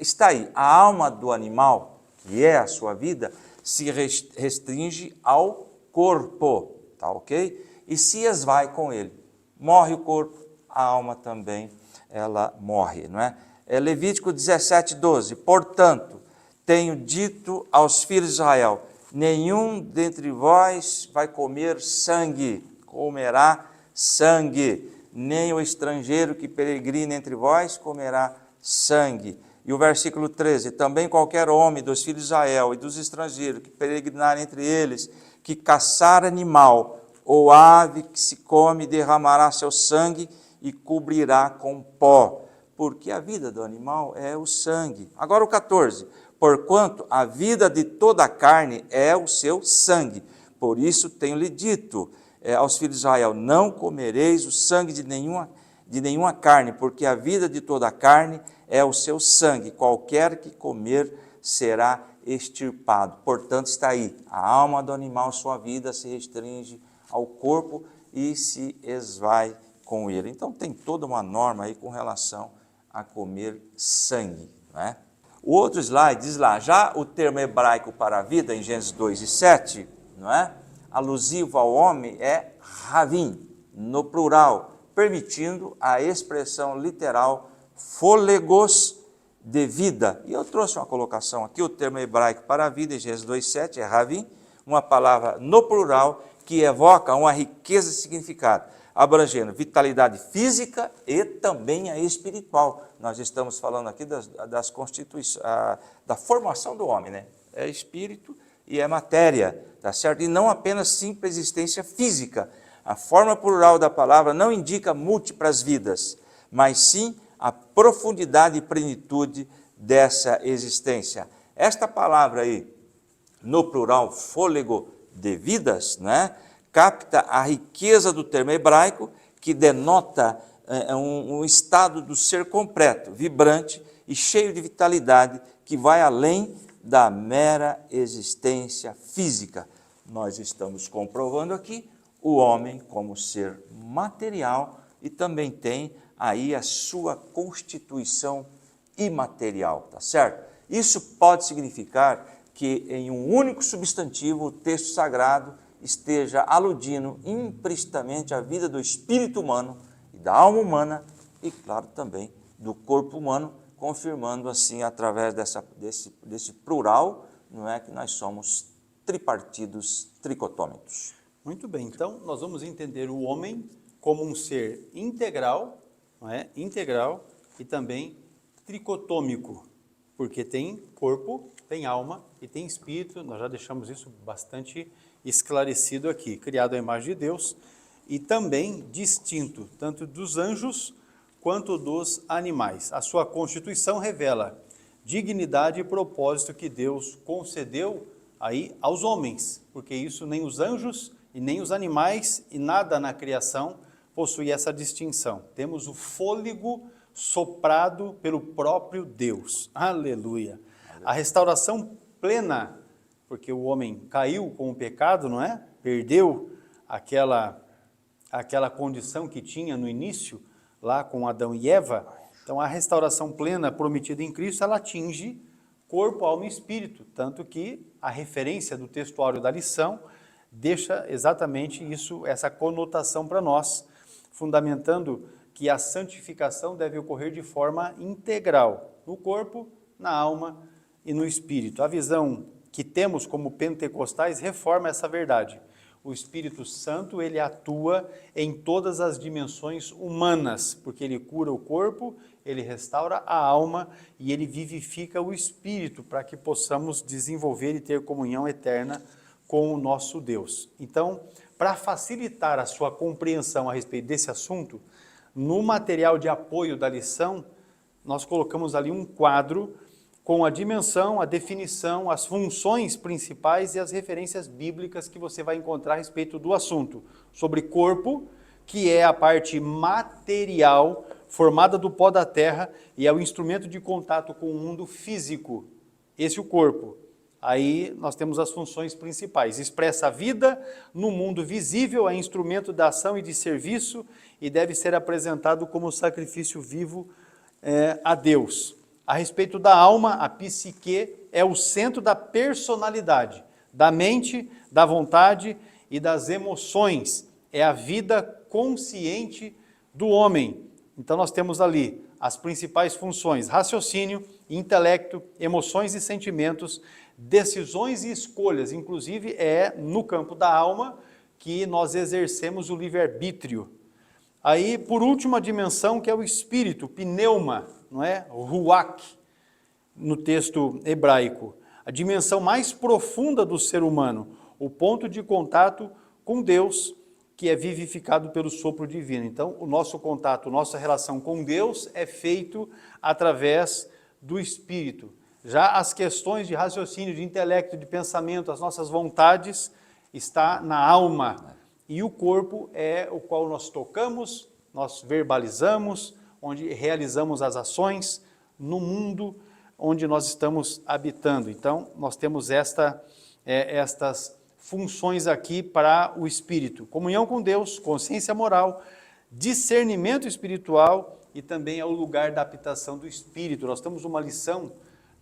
Está aí, a alma do animal, que é a sua vida, se restringe ao corpo, tá ok? e se esvai com ele. Morre o corpo, a alma também, ela morre, não é? Levítico 17, 12. Portanto, tenho dito aos filhos de Israel, nenhum dentre vós vai comer sangue, comerá sangue, nem o estrangeiro que peregrina entre vós comerá sangue. E o versículo 13, também qualquer homem dos filhos de Israel e dos estrangeiros que peregrinarem entre eles, que caçar animal ou ave que se come, derramará seu sangue e cobrirá com pó, porque a vida do animal é o sangue. Agora o 14, porquanto a vida de toda a carne é o seu sangue, por isso tenho-lhe dito aos filhos de Israel, não comereis o sangue de nenhuma carne, porque a vida de toda a carne é o seu sangue, qualquer que comer será extirpado. Portanto está aí, a alma do animal, sua vida se restringe ao corpo e se esvai com ele. Então tem toda uma norma aí com relação a comer sangue, não é? O outro slide diz lá, já o termo hebraico para a vida, em Gênesis 2 e 7, não é? Alusivo ao homem é ravim, no plural, permitindo a expressão literal fôlegos de vida. E eu trouxe uma colocação aqui, o termo hebraico para a vida, em Gênesis 2, 7, é ravim, uma palavra no plural que evoca uma riqueza de significado, abrangendo vitalidade física e também a espiritual. Nós estamos falando aqui da formação do homem, né? É espírito e é matéria, tá certo? E não apenas simples existência física. A forma plural da palavra não indica múltiplas vidas, mas sim a profundidade e plenitude dessa existência. Esta palavra aí, no plural, fôlego de vidas, né? Capta a riqueza do termo hebraico, que denota um estado do ser completo, vibrante e cheio de vitalidade, que vai além da mera existência física. Nós estamos comprovando aqui o homem como ser material e também tem aí a sua constituição imaterial, tá certo? Isso pode significar que em um único substantivo o texto sagrado esteja aludindo implicitamente à vida do espírito humano e da alma humana e, claro, também do corpo humano, confirmando assim, através desse plural, não é, que nós somos tripartidos, tricotômicos. Muito bem, então nós vamos entender o homem como um ser integral, não é? Integral e também tricotômico, porque tem corpo, tem alma e tem espírito. Nós já deixamos isso bastante esclarecido aqui, criado à imagem de Deus e também distinto, tanto dos anjos quanto dos animais. A sua constituição revela dignidade e propósito que Deus concedeu aí aos homens, porque isso nem os anjos e nem os animais e nada na criação possui essa distinção. Temos o fôlego soprado pelo próprio Deus. Aleluia. A restauração plena, porque o homem caiu com o pecado, não é? Perdeu aquela condição que tinha no início, lá com Adão e Eva. Então a restauração plena prometida em Cristo, ela atinge corpo, alma e espírito, tanto que a referência do textuário da lição deixa exatamente isso, essa conotação para nós, fundamentando que a santificação deve ocorrer de forma integral, no corpo, na alma e no espírito. A visão que temos como pentecostais reforma essa verdade. O Espírito Santo, ele atua em todas as dimensões humanas, porque ele cura o corpo, ele restaura a alma e ele vivifica o espírito para que possamos desenvolver e ter comunhão eterna com o nosso Deus. Então, para facilitar a sua compreensão a respeito desse assunto, no material de apoio da lição, nós colocamos ali um quadro com a dimensão, a definição, as funções principais e as referências bíblicas que você vai encontrar a respeito do assunto. Sobre corpo, que é a parte material, formada do pó da terra, e é o instrumento de contato com o mundo físico. Esse é o corpo. Aí nós temos as funções principais. Expressa a vida no mundo visível, é instrumento da ação e de serviço, e deve ser apresentado como sacrifício vivo a Deus. A respeito da alma, a psique é o centro da personalidade, da mente, da vontade e das emoções. é a vida consciente do homem. Então nós temos ali as principais funções: raciocínio, intelecto, emoções e sentimentos, decisões e escolhas. Inclusive é no campo da alma que nós exercemos o livre-arbítrio. Aí, por última dimensão, que é o espírito, pneuma, não é? Ruach, no texto hebraico. A dimensão mais profunda do ser humano, o ponto de contato com Deus, que é vivificado pelo sopro divino. Então, o nosso contato, nossa relação com Deus é feito através do Espírito. Já as questões de raciocínio, de intelecto, de pensamento, as nossas vontades, está na alma. E o corpo é o qual nós tocamos, nós verbalizamos, onde realizamos as ações no mundo onde nós estamos habitando. Então, nós temos estas funções aqui para o espírito: comunhão com Deus, consciência moral, discernimento espiritual e também é o lugar da habitação do espírito. Nós temos uma lição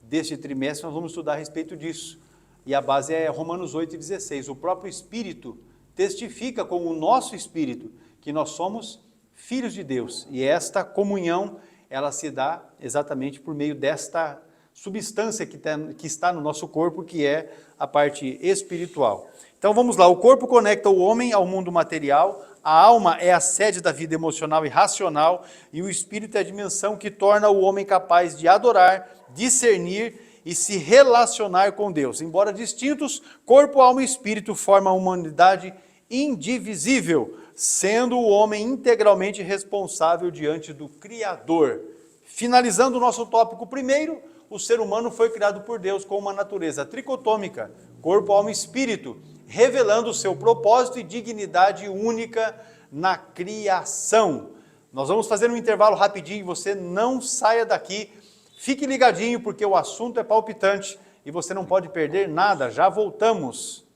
deste trimestre, nós vamos estudar a respeito disso. E a base é Romanos 8,16. O próprio Espírito testifica com o nosso espírito que nós somos filhos de Deus. E esta comunhão, ela se dá exatamente por meio desta substância que está no nosso corpo, que é a parte espiritual. Então vamos lá, o corpo conecta o homem ao mundo material, a alma é a sede da vida emocional e racional, e o espírito é a dimensão que torna o homem capaz de adorar, discernir e se relacionar com Deus. Embora distintos, corpo, alma e espírito formam uma unidade indivisível, sendo o homem integralmente responsável diante do Criador. Finalizando o nosso tópico primeiro, o ser humano foi criado por Deus com uma natureza tricotômica, corpo, alma e espírito, revelando o seu propósito e dignidade única na criação. Nós vamos fazer um intervalo rapidinho, você não saia daqui, fique ligadinho porque o assunto é palpitante e você não pode perder nada, já voltamos.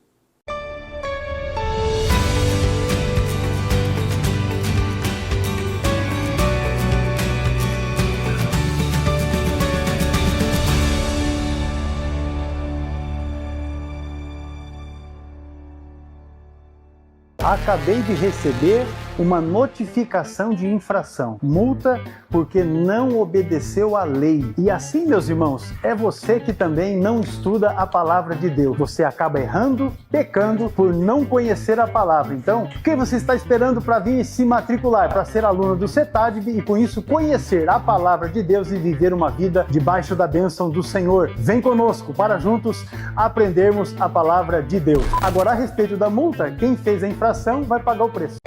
Acabei de receber uma notificação de infração, multa porque não obedeceu à lei. E assim, meus irmãos, é você que também não estuda a palavra de Deus. Você acaba errando, pecando por não conhecer a palavra. Então, o que você está esperando para vir se matricular, para ser aluno do CETADB e com isso conhecer a palavra de Deus e viver uma vida debaixo da bênção do Senhor? Vem conosco para juntos aprendermos a palavra de Deus. Agora, a respeito da multa, quem fez a infração vai pagar o preço.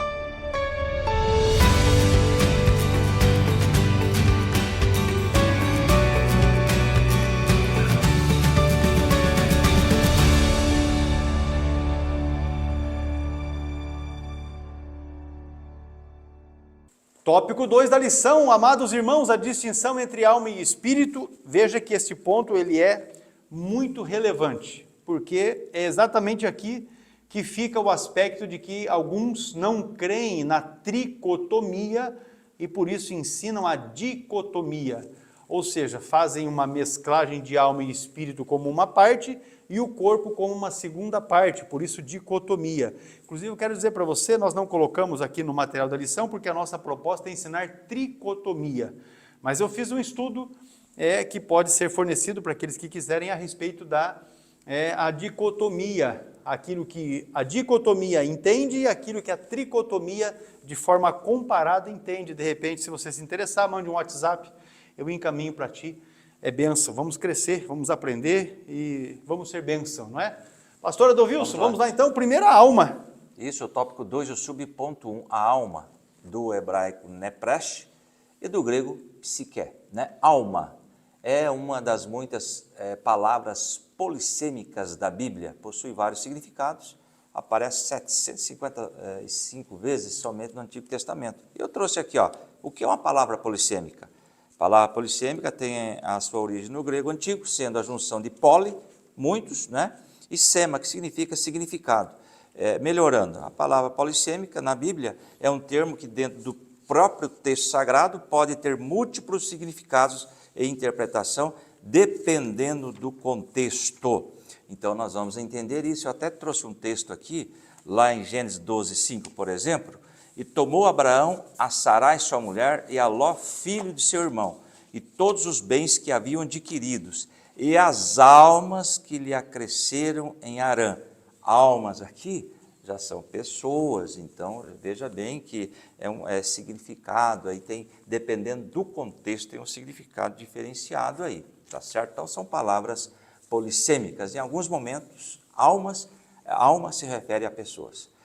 Tópico 2 da lição, amados irmãos, a distinção entre alma e espírito. Veja que esse ponto ele é muito relevante, porque é exatamente aqui que fica o aspecto de que alguns não creem na tricotomia e por isso ensinam a dicotomia, ou seja, fazem uma mesclagem de alma e espírito como uma parte e o corpo como uma segunda parte, por isso dicotomia. Inclusive eu quero dizer para você, nós não colocamos aqui no material da lição porque a nossa proposta é ensinar tricotomia, mas eu fiz um estudo que pode ser fornecido para aqueles que quiserem a respeito da a dicotomia, aquilo que a dicotomia entende e aquilo que a tricotomia de forma comparada entende. De repente, se você se interessar, mande um WhatsApp, eu encaminho para ti. É bênção, vamos crescer, vamos aprender e vamos ser bênção, não é? Pastor Adolvilson, vamos lá então, primeiro a alma. Isso, o tópico 2, o subponto 1, a alma, do hebraico nepresh e do grego psique, né? Alma é uma das muitas palavras polissêmicas da Bíblia, possui vários significados, aparece 755 vezes somente no Antigo Testamento. Eu trouxe aqui, o que é uma palavra polissêmica? A palavra polissêmica tem a sua origem no grego antigo, sendo a junção de poli, muitos, né? E sema, que significa significado. Melhorando, a palavra polissêmica na Bíblia é um termo que dentro do próprio texto sagrado pode ter múltiplos significados e interpretação, dependendo do contexto. Então nós vamos entender isso. Eu até trouxe um texto aqui, lá em Gênesis 12, 5, por exemplo. E tomou Abraão a Sarai sua mulher e a Ló filho de seu irmão, e todos os bens que haviam adquiridos, e as almas que lhe acresceram em Harã. Almas aqui já são pessoas, então veja bem que é significado, aí tem, dependendo do contexto, tem um significado diferenciado aí, tá certo? Então são palavras polissêmicas. Em alguns momentos, alma se refere a pessoas.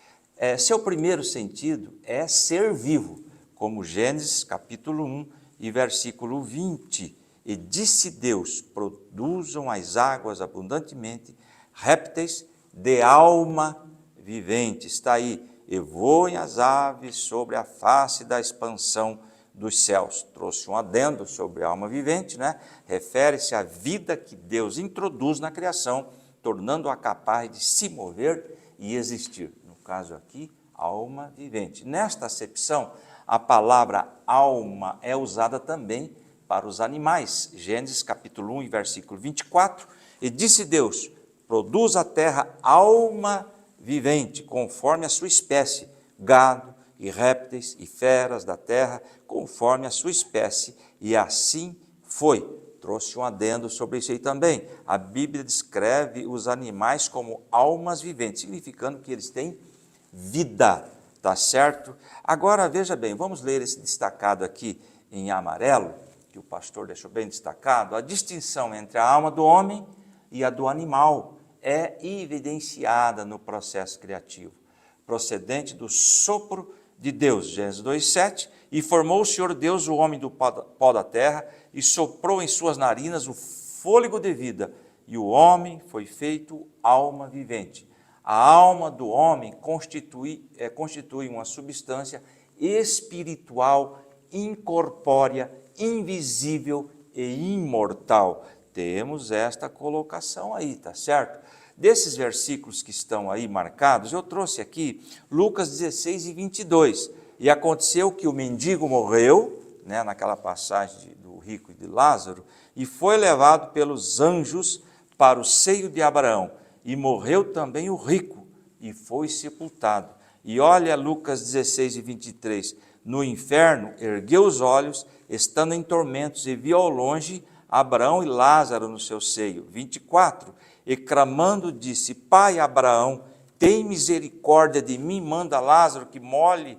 Seu primeiro sentido é ser vivo, como Gênesis capítulo 1 e versículo 20. E disse Deus, produzam as águas abundantemente répteis de alma vivente. Está aí, e voem as aves sobre a face da expansão dos céus. Trouxe um adendo sobre a alma vivente, né? Refere-se à vida que Deus introduz na criação, tornando-a capaz de se mover e existir. No caso aqui, alma vivente. Nesta acepção, a palavra alma é usada também para os animais. Gênesis capítulo 1 e versículo 24. E disse Deus, produz a terra alma vivente, conforme a sua espécie, gado e répteis e feras da terra, conforme a sua espécie. E assim foi. Trouxe um adendo sobre isso aí também. A Bíblia descreve os animais como almas viventes, significando que eles têm vida, tá certo? Agora, veja bem, vamos ler esse destacado aqui em amarelo, que o pastor deixou bem destacado. A distinção entre a alma do homem e a do animal é evidenciada no processo criativo, procedente do sopro de Deus, Gênesis 2,7, e formou o Senhor Deus o homem do pó da terra, e soprou em suas narinas o fôlego de vida, e o homem foi feito alma vivente. A alma do homem constitui uma substância espiritual, incorpórea, invisível e imortal. Temos esta colocação aí, tá certo? Desses versículos que estão aí marcados, eu trouxe aqui Lucas 16 e 22. E aconteceu que o mendigo morreu, né, naquela passagem do rico e de Lázaro, e foi levado pelos anjos para o seio de Abraão. E morreu também o rico, e foi sepultado. E olha Lucas 16 e 23. No inferno, ergueu os olhos, estando em tormentos, e viu ao longe Abraão e Lázaro no seu seio. 24. E clamando disse, Pai Abraão, tem misericórdia de mim, manda Lázaro que molhe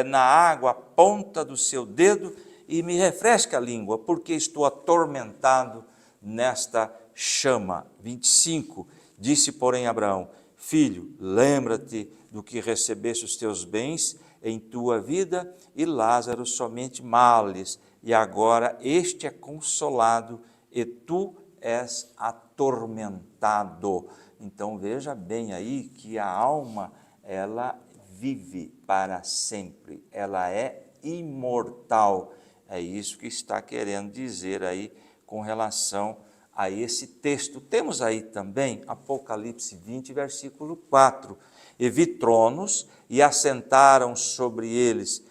na água a ponta do seu dedo e me refresque a língua, porque estou atormentado nesta chama. 25. Disse, porém, Abraão, filho, lembra-te do que recebeste os teus bens em tua vida, e Lázaro somente males, e agora este é consolado, e tu és atormentado. Então veja bem aí que a alma, ela vive para sempre, ela é imortal. É isso que está querendo dizer aí com relação a esse texto. Temos aí também Apocalipse 20, versículo 4. E vi tronos, e assentaram sobre eles,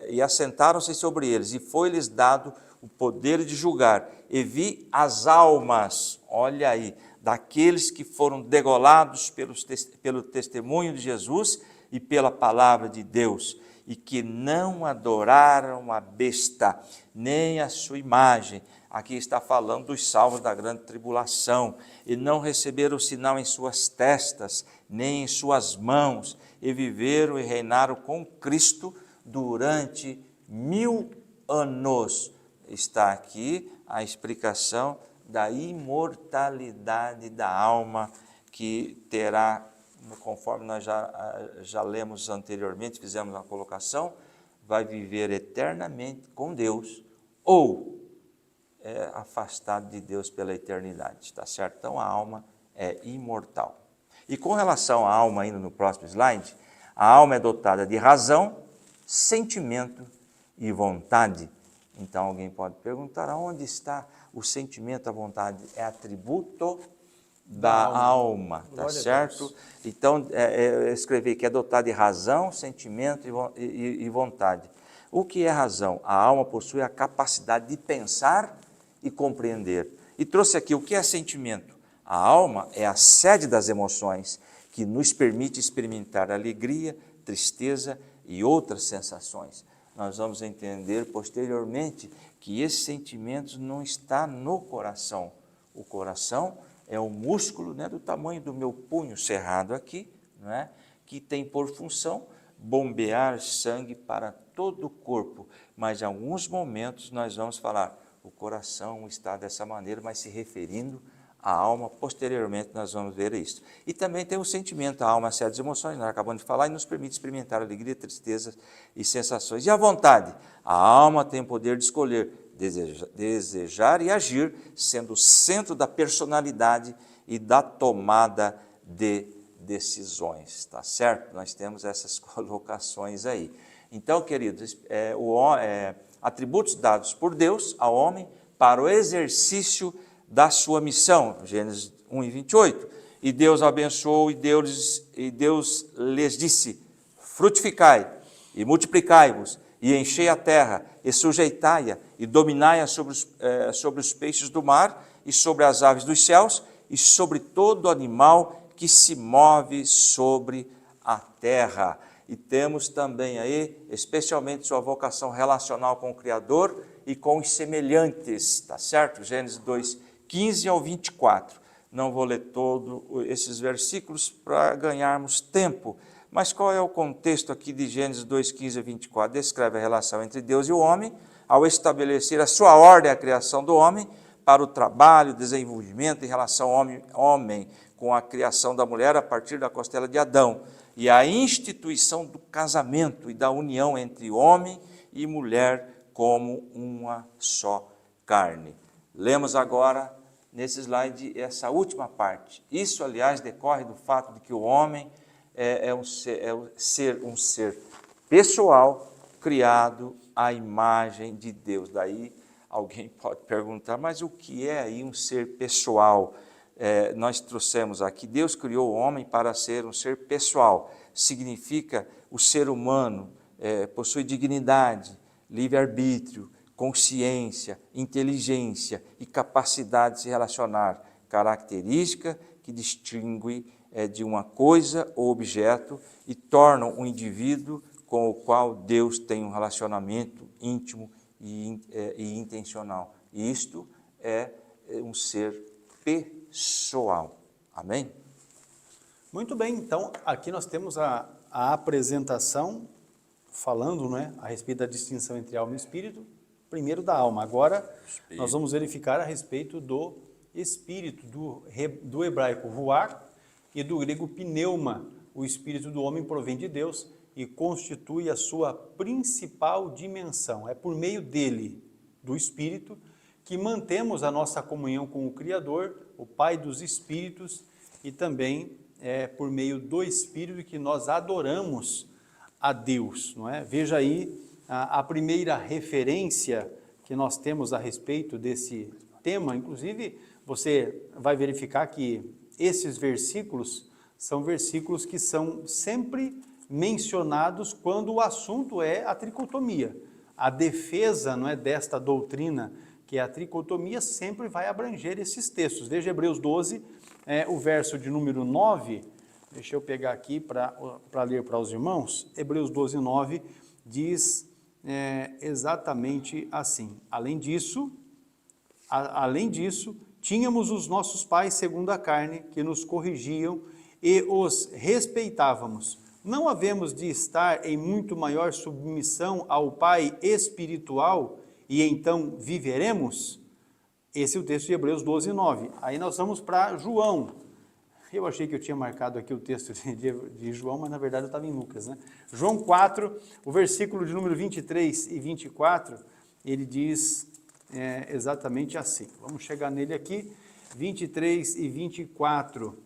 e assentaram-se sobre eles, e foi-lhes dado o poder de julgar. E vi as almas, olha aí, daqueles que foram degolados pelo testemunho de Jesus e pela palavra de Deus, e que não adoraram a besta, nem a sua imagem. Aqui está falando dos salvos da grande tribulação, e não receberam o sinal em suas testas, nem em suas mãos, e viveram e reinaram com Cristo durante 1000 anos. Está aqui a explicação da imortalidade da alma, que terá, conforme nós já lemos anteriormente, fizemos uma colocação, vai viver eternamente com Deus, ou afastado de Deus pela eternidade, está certo? Então a alma é imortal. E com relação à alma, ainda no próximo slide, a alma é dotada de razão, sentimento e vontade. Então alguém pode perguntar, aonde está o sentimento, a vontade? É atributo da alma, tá certo? Então eu escrevi que é dotada de razão, sentimento e vontade. O que é razão? A alma possui a capacidade de pensar e compreender. E trouxe aqui o que é sentimento. A alma é a sede das emoções que nos permite experimentar alegria, tristeza e outras sensações. Nós vamos entender posteriormente que esses sentimentos não estão no coração. O coração é um músculo, né, do tamanho do meu punho cerrado aqui, não é? Que tem por função bombear sangue para todo o corpo. Mas em alguns momentos nós vamos falar, o coração está dessa maneira, mas se referindo à alma. Posteriormente nós vamos ver isso. E também tem o sentimento, a alma é sede das emoções, nós acabamos de falar, e nos permite experimentar alegria, tristeza e sensações. E a vontade? A alma tem o poder de escolher, desejar e agir, sendo o centro da personalidade e da tomada de decisões, tá certo? Nós temos essas colocações aí. Então, queridos, atributos dados por Deus ao homem para o exercício da sua missão, Gênesis 1:28. E Deus abençoou e Deus lhes disse, frutificai e multiplicai-vos e enchei a terra e sujeitai-a e dominai-a sobre os peixes do mar e sobre as aves dos céus e sobre todo animal que se move sobre a terra. E temos também aí, especialmente sua vocação relacional com o Criador e com os semelhantes, tá certo? Gênesis 2:15 ao 24. Não vou ler todos esses versículos para ganharmos tempo, mas qual é o contexto aqui de Gênesis 2:15 a 24? Descreve a relação entre Deus e o homem, ao estabelecer a sua ordem à criação do homem, para o trabalho, desenvolvimento em relação ao homem com a criação da mulher a partir da costela de Adão, e a instituição do casamento e da união entre homem e mulher como uma só carne. Lemos agora, nesse slide, essa última parte. Isso, aliás, decorre do fato de que o homem é um ser pessoal, criado à imagem de Deus. Daí, alguém pode perguntar, mas o que é aí um ser pessoal? Nós trouxemos aqui, Deus criou o homem para ser um ser pessoal. Significa o ser humano possui dignidade, livre-arbítrio, consciência, inteligência e capacidade de se relacionar, característica que distingue de uma coisa ou objeto e torna um indivíduo com o qual Deus tem um relacionamento íntimo e intencional. Isto é um ser pessoal. Amém? Muito bem, então aqui nós temos a apresentação falando, né, a respeito da distinção entre alma e espírito, primeiro da alma. Agora nós vamos verificar a respeito do espírito, do hebraico ruach e do grego pneuma. O espírito do homem provém de Deus e constitui a sua principal dimensão. É por meio dele, do espírito, que mantemos a nossa comunhão com o Criador, o Pai dos Espíritos, e também por meio do Espírito que nós adoramos a Deus, não é? Veja aí a primeira referência que nós temos a respeito desse tema. Inclusive, você vai verificar que esses versículos são versículos que são sempre mencionados quando o assunto é a tricotomia. A defesa, não é, desta doutrina, que é a tricotomia, sempre vai abranger esses textos. Veja Hebreus 12, o verso de número 9, deixa eu pegar aqui para ler para os irmãos. Hebreus 12, 9 diz exatamente assim: além disso, tínhamos os nossos pais segundo a carne, que nos corrigiam e os respeitávamos. Não havemos de estar em muito maior submissão ao Pai espiritual e então viveremos? Esse é o texto de Hebreus 12, 9. Aí nós vamos para João. Eu achei que eu tinha marcado aqui o texto de João, mas na verdade eu estava em Lucas, né? João 4, o versículo de número 23 e 24, ele diz exatamente assim. Vamos chegar nele aqui, 23 e 24.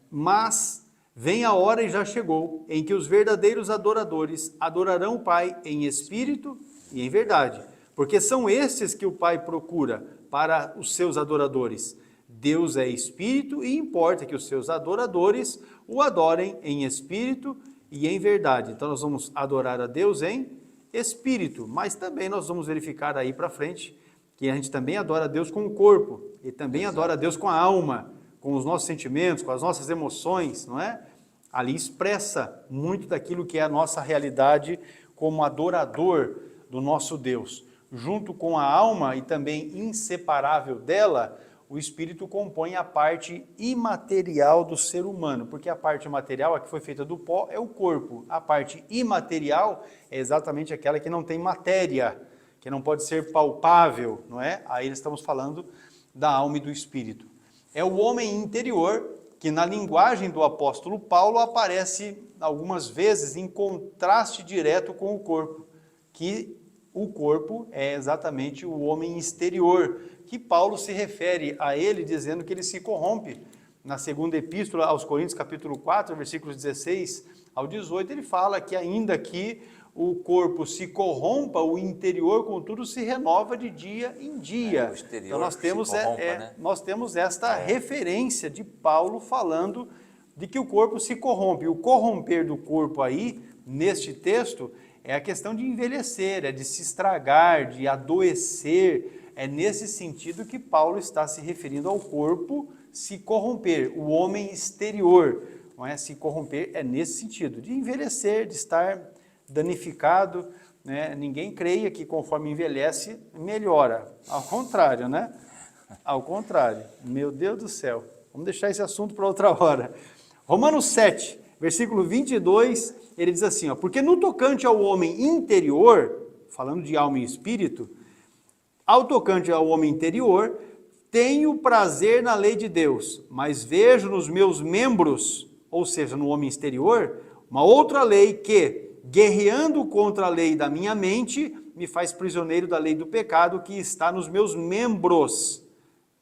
Mas vem a hora e já chegou, em que os verdadeiros adoradores adorarão o Pai em espírito e em verdade, porque são estes que o Pai procura para os seus adoradores. Deus é espírito e importa que os seus adoradores o adorem em espírito e em verdade. Então nós vamos adorar a Deus em espírito, mas também nós vamos verificar aí para frente que a gente também adora a Deus com o corpo, e também adora a Deus com a alma, com os nossos sentimentos, com as nossas emoções, não é? Ali expressa muito daquilo que é a nossa realidade como adorador do nosso Deus. Junto com a alma e também inseparável dela, o espírito compõe a parte imaterial do ser humano, porque a parte material, a que foi feita do pó, é o corpo. A parte imaterial é exatamente aquela que não tem matéria, que não pode ser palpável, não é? Aí estamos falando da alma e do espírito. É o homem interior, que na linguagem do apóstolo Paulo aparece algumas vezes em contraste direto com o corpo, que o corpo é exatamente o homem exterior, que Paulo se refere a ele dizendo que ele se corrompe. Na segunda epístola aos Coríntios, capítulo 4, versículos 16 ao 18, ele fala que ainda que o corpo se corrompa, o interior, contudo, se renova de dia em dia. O exterior então nós temos esta referência de Paulo falando de que o corpo se corrompe. O corromper do corpo aí, neste texto, é a questão de envelhecer, é de se estragar, de adoecer. É nesse sentido que Paulo está se referindo ao corpo se corromper, o homem exterior. Não é? Se corromper é nesse sentido, de envelhecer, de estar danificado, né? Ninguém creia que conforme envelhece, melhora. Ao contrário, né? Ao contrário. Meu Deus do céu. Vamos deixar esse assunto para outra hora. Romanos 7, versículo 22, ele diz assim, ó, porque no tocante ao homem interior, falando de alma e espírito, ao tocante ao homem interior, tenho prazer na lei de Deus, mas vejo nos meus membros, ou seja, no homem exterior, uma outra lei que, guerreando contra a lei da minha mente, me faz prisioneiro da lei do pecado que está nos meus membros.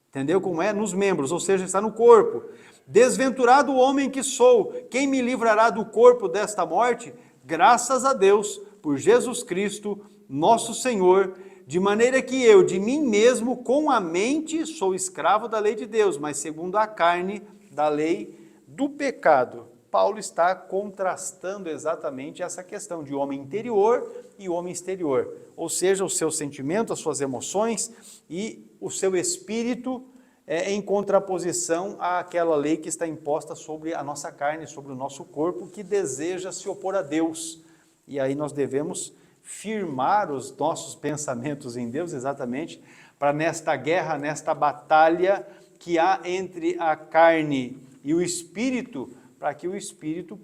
Entendeu como é? Nos membros, ou seja, está no corpo. Desventurado homem que sou, quem me livrará do corpo desta morte? Graças a Deus, por Jesus Cristo, nosso Senhor, de maneira que eu, de mim mesmo, com a mente, sou escravo da lei de Deus, mas segundo a carne, da lei do pecado. Paulo está contrastando exatamente essa questão de homem interior e homem exterior, ou seja, o seu sentimento, as suas emoções e o seu espírito em contraposição àquela lei que está imposta sobre a nossa carne, sobre o nosso corpo, que deseja se opor a Deus. E aí nós devemos firmar os nossos pensamentos em Deus, exatamente, para nesta guerra, nesta batalha que há entre a carne e o espírito, para que o espírito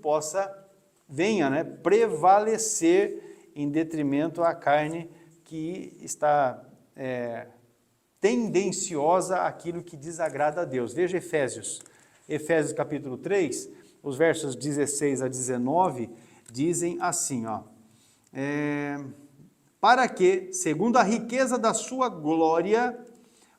venha prevalecer em detrimento à carne que está tendenciosa àquilo que desagrada a Deus. Veja Efésios capítulo 3, os versos 16 a 19, dizem assim, ó, para que, segundo a riqueza da sua glória,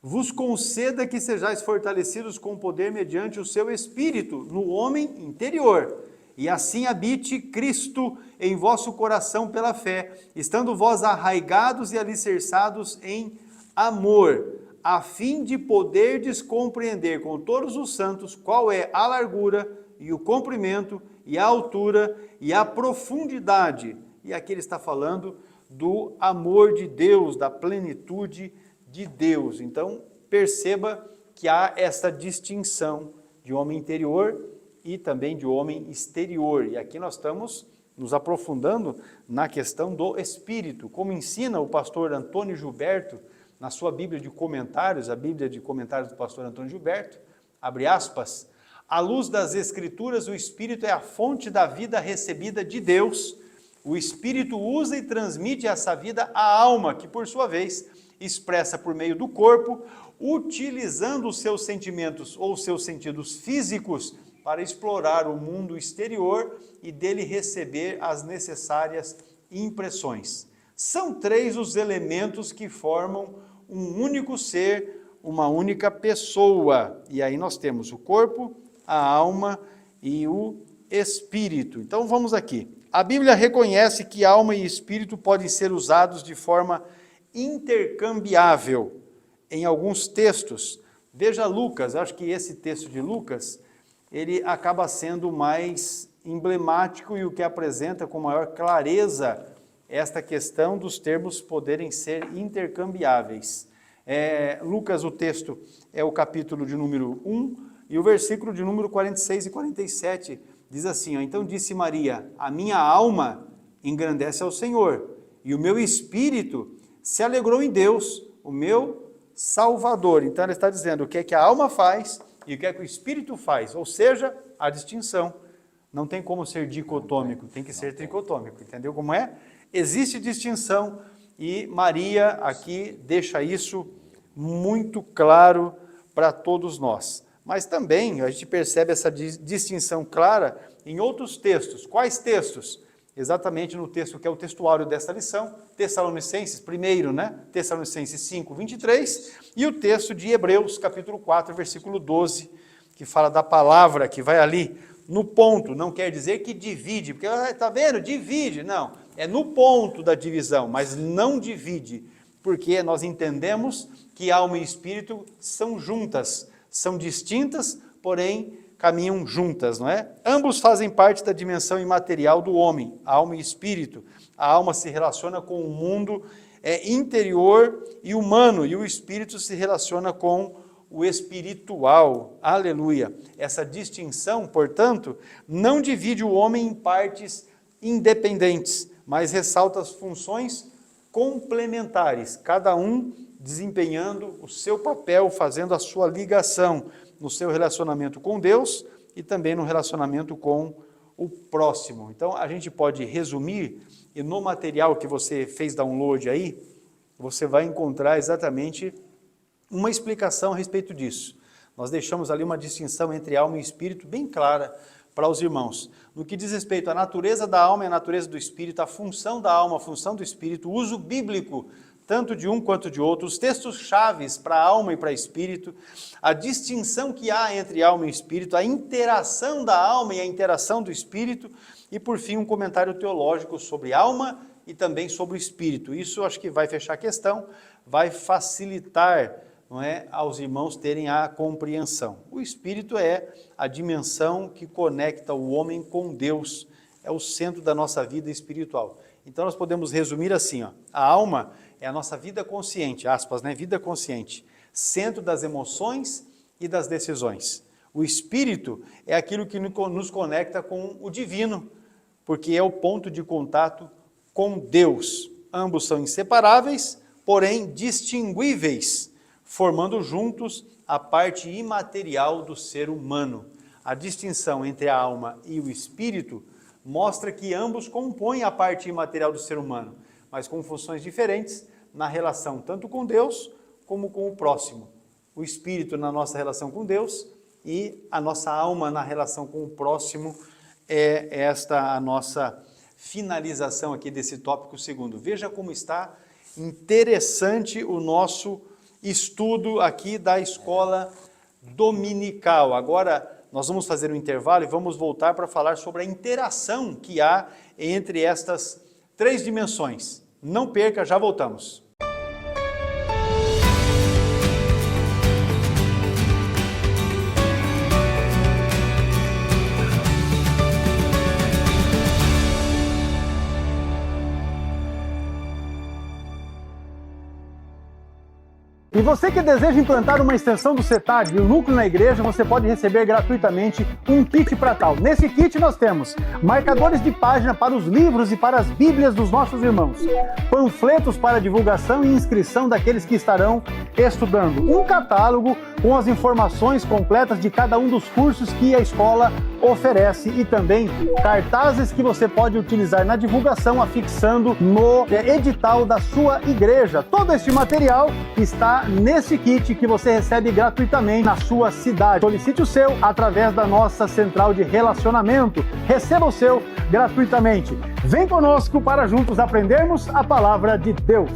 vos conceda que sejais fortalecidos com poder mediante o seu Espírito no homem interior, e assim habite Cristo em vosso coração pela fé, estando vós arraigados e alicerçados em amor, a fim de poderdes compreender com todos os santos qual é a largura e o comprimento e a altura e a profundidade. E aqui ele está falando do amor de Deus, da plenitude de Deus. Então, perceba que há essa distinção de homem interior e também de homem exterior. E aqui nós estamos nos aprofundando na questão do espírito, como ensina o pastor Antônio Gilberto, na sua Bíblia de Comentários, a Bíblia de Comentários do pastor Antônio Gilberto, abre aspas, à luz das Escrituras, o Espírito é a fonte da vida recebida de Deus. O Espírito usa e transmite essa vida à alma, que por sua vez expressa por meio do corpo, utilizando os seus sentimentos ou seus sentidos físicos para explorar o mundo exterior e dele receber as necessárias impressões. São 3 os elementos que formam um único ser, uma única pessoa. E aí nós temos o corpo, a alma e o espírito. Então vamos aqui. A Bíblia reconhece que alma e espírito podem ser usados de forma intercambiável em alguns textos. Veja Lucas, acho que esse texto de Lucas, ele acaba sendo mais emblemático e o que apresenta com maior clareza esta questão dos termos poderem ser intercambiáveis. Lucas, o texto é o capítulo de número 1 e o versículo de número 46 e 47 diz assim, ó, então disse Maria, a minha alma engrandece ao Senhor e o meu espírito se alegrou em Deus, o meu Salvador. Então ela está dizendo o que é que a alma faz e o que é que o espírito faz, ou seja, a distinção. Não tem como ser dicotômico, tem que ser tricotômico, entendeu como é? Existe distinção e Maria aqui deixa isso muito claro para todos nós. Mas também a gente percebe essa distinção clara em outros textos. Quais textos? Exatamente no texto que é o textuário desta lição, Tessalonicenses, primeiro, né? Tessalonicenses 5, 23, e o texto de Hebreus, capítulo 4, versículo 12, que fala da palavra que vai ali no ponto, não quer dizer que divide, porque está vendo, divide, não, é no ponto da divisão, mas não divide, porque nós entendemos que alma e espírito são juntas, são distintas, porém caminham juntas, não é? Ambos fazem parte da dimensão imaterial do homem, alma e espírito. A alma se relaciona com o mundo interior e humano, e o espírito se relaciona com o espiritual. Aleluia! Essa distinção, portanto, não divide o homem em partes independentes, mas ressalta as funções complementares, cada um desempenhando o seu papel, fazendo a sua ligação no seu relacionamento com Deus e também no relacionamento com o próximo. Então, a gente pode resumir, e no material que você fez download aí, você vai encontrar exatamente uma explicação a respeito disso. Nós deixamos ali uma distinção entre alma e espírito bem clara para os irmãos. No que diz respeito à natureza da alma e à natureza do espírito, a função da alma, a função do espírito, o uso bíblico, tanto de um quanto de outro, os textos chaves para a alma e para o espírito, a distinção que há entre alma e espírito, a interação da alma e a interação do espírito, e por fim um comentário teológico sobre alma e também sobre o espírito. Isso acho que vai fechar a questão, vai facilitar, não é, aos irmãos terem a compreensão. O espírito é a dimensão que conecta o homem com Deus, é o centro da nossa vida espiritual. Então nós podemos resumir assim, ó, a alma é a nossa vida consciente, aspas, né, vida consciente, centro das emoções e das decisões. O espírito é aquilo que nos conecta com o divino, porque é o ponto de contato com Deus. Ambos são inseparáveis, porém distinguíveis, formando juntos a parte imaterial do ser humano. A distinção entre a alma e o espírito mostra que ambos compõem a parte imaterial do ser humano, mas com funções diferentes na relação tanto com Deus como com o próximo. O espírito na nossa relação com Deus e a nossa alma na relação com o próximo. É esta a nossa finalização aqui desse tópico segundo. Veja como está interessante o nosso estudo aqui da escola dominical. Agora nós vamos fazer um intervalo e vamos voltar para falar sobre a interação que há entre estas três dimensões. Não perca, já voltamos. E você que deseja implantar uma extensão do CETAD e o núcleo na igreja, você pode receber gratuitamente um kit para tal. Nesse kit nós temos marcadores de página para os livros e para as bíblias dos nossos irmãos, panfletos para divulgação e inscrição daqueles que estarão estudando, um catálogo com as informações completas de cada um dos cursos que a escola oferece e também cartazes que você pode utilizar na divulgação, afixando no edital da sua igreja. Todo este material está nesse kit que você recebe gratuitamente na sua cidade. Solicite o seu através da nossa central de relacionamento. Receba o seu gratuitamente. Vem conosco para juntos aprendermos a palavra de Deus.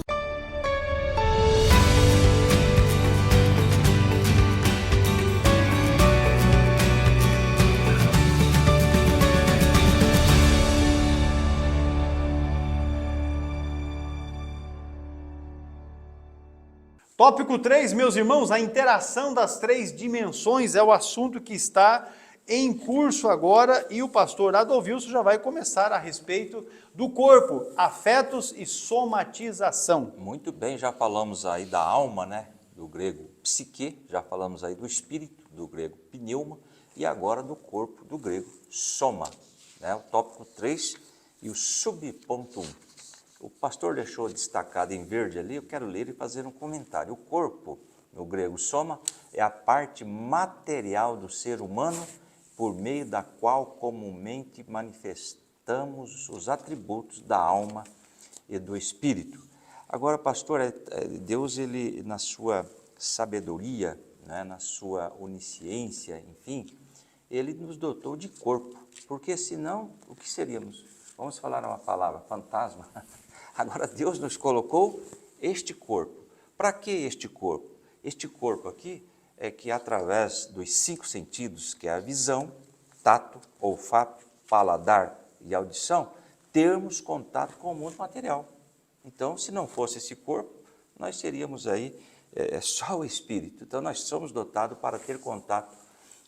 Tópico 3, meus irmãos, a interação das três dimensões é o assunto que está em curso agora e o pastor Adolvilson já vai começar a respeito do corpo, afetos e somatização. Muito bem, já falamos aí da alma, né? do grego psique, já falamos aí do espírito, do grego pneuma, e agora do corpo, do grego soma, né? O tópico 3 e o subponto 1. O pastor deixou destacado em verde ali, eu quero ler e fazer um comentário. O corpo, no grego soma, é a parte material do ser humano por meio da qual comumente manifestamos os atributos da alma e do espírito. Agora, pastor, Deus, ele na sua sabedoria, né, na sua onisciência, enfim, ele nos dotou de corpo, porque senão, o que seríamos? Vamos falar uma palavra, fantasma. Agora, Deus nos colocou este corpo. Para que este corpo? Este corpo aqui é que através dos 5 sentidos, que é a visão, tato, olfato, paladar e audição, termos contato com o mundo material. Então, se não fosse esse corpo, nós seríamos aí só o espírito. Então, nós somos dotados para ter contato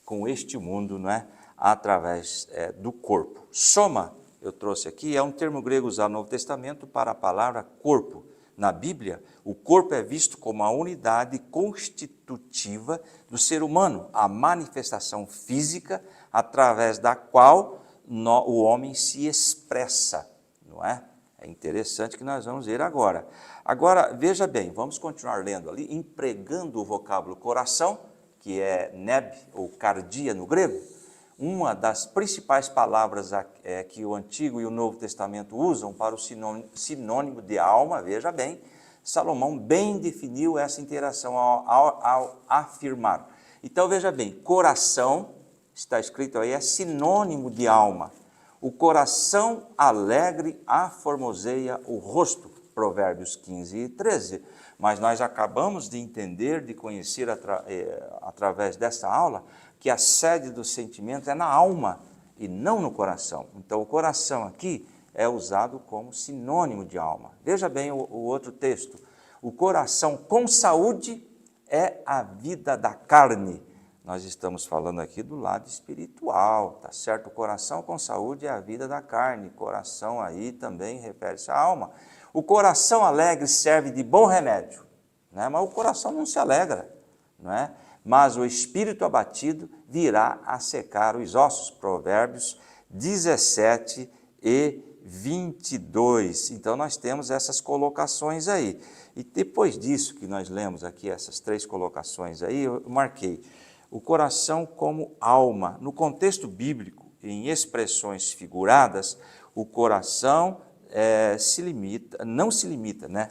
com este mundo, não é? Através do corpo. Soma, eu trouxe aqui, é um termo grego usado no Novo Testamento para a palavra corpo. Na Bíblia, o corpo é visto como a unidade constitutiva do ser humano, a manifestação física através da qual o homem se expressa, não é? É interessante que nós vamos ver agora. Agora, veja bem, vamos continuar lendo ali, empregando o vocábulo coração, que é neb, ou cardia no grego. Uma das principais palavras que o Antigo e o Novo Testamento usam para o sinônimo de alma, veja bem, Salomão bem definiu essa interação ao afirmar. Então, veja bem, coração, está escrito aí, é sinônimo de alma. O coração alegre aformoseia o rosto, Provérbios 15 e 13. Mas nós acabamos de entender, de conhecer através dessa aula, que a sede do sentimento é na alma e não no coração. Então, o coração aqui é usado como sinônimo de alma. Veja bem o outro texto. O coração com saúde é a vida da carne. Nós estamos falando aqui do lado espiritual, tá certo? O coração com saúde é a vida da carne. Coração aí também refere-se à alma. O coração alegre serve de bom remédio, né? Mas o coração não se alegra, não é? Mas o espírito abatido virá a secar os ossos. Provérbios 17 e 22. Então, nós temos essas colocações aí. E depois disso que nós lemos aqui, essas 3 colocações aí, eu marquei o coração como alma. No contexto bíblico, em expressões figuradas, o coração não se limita, né?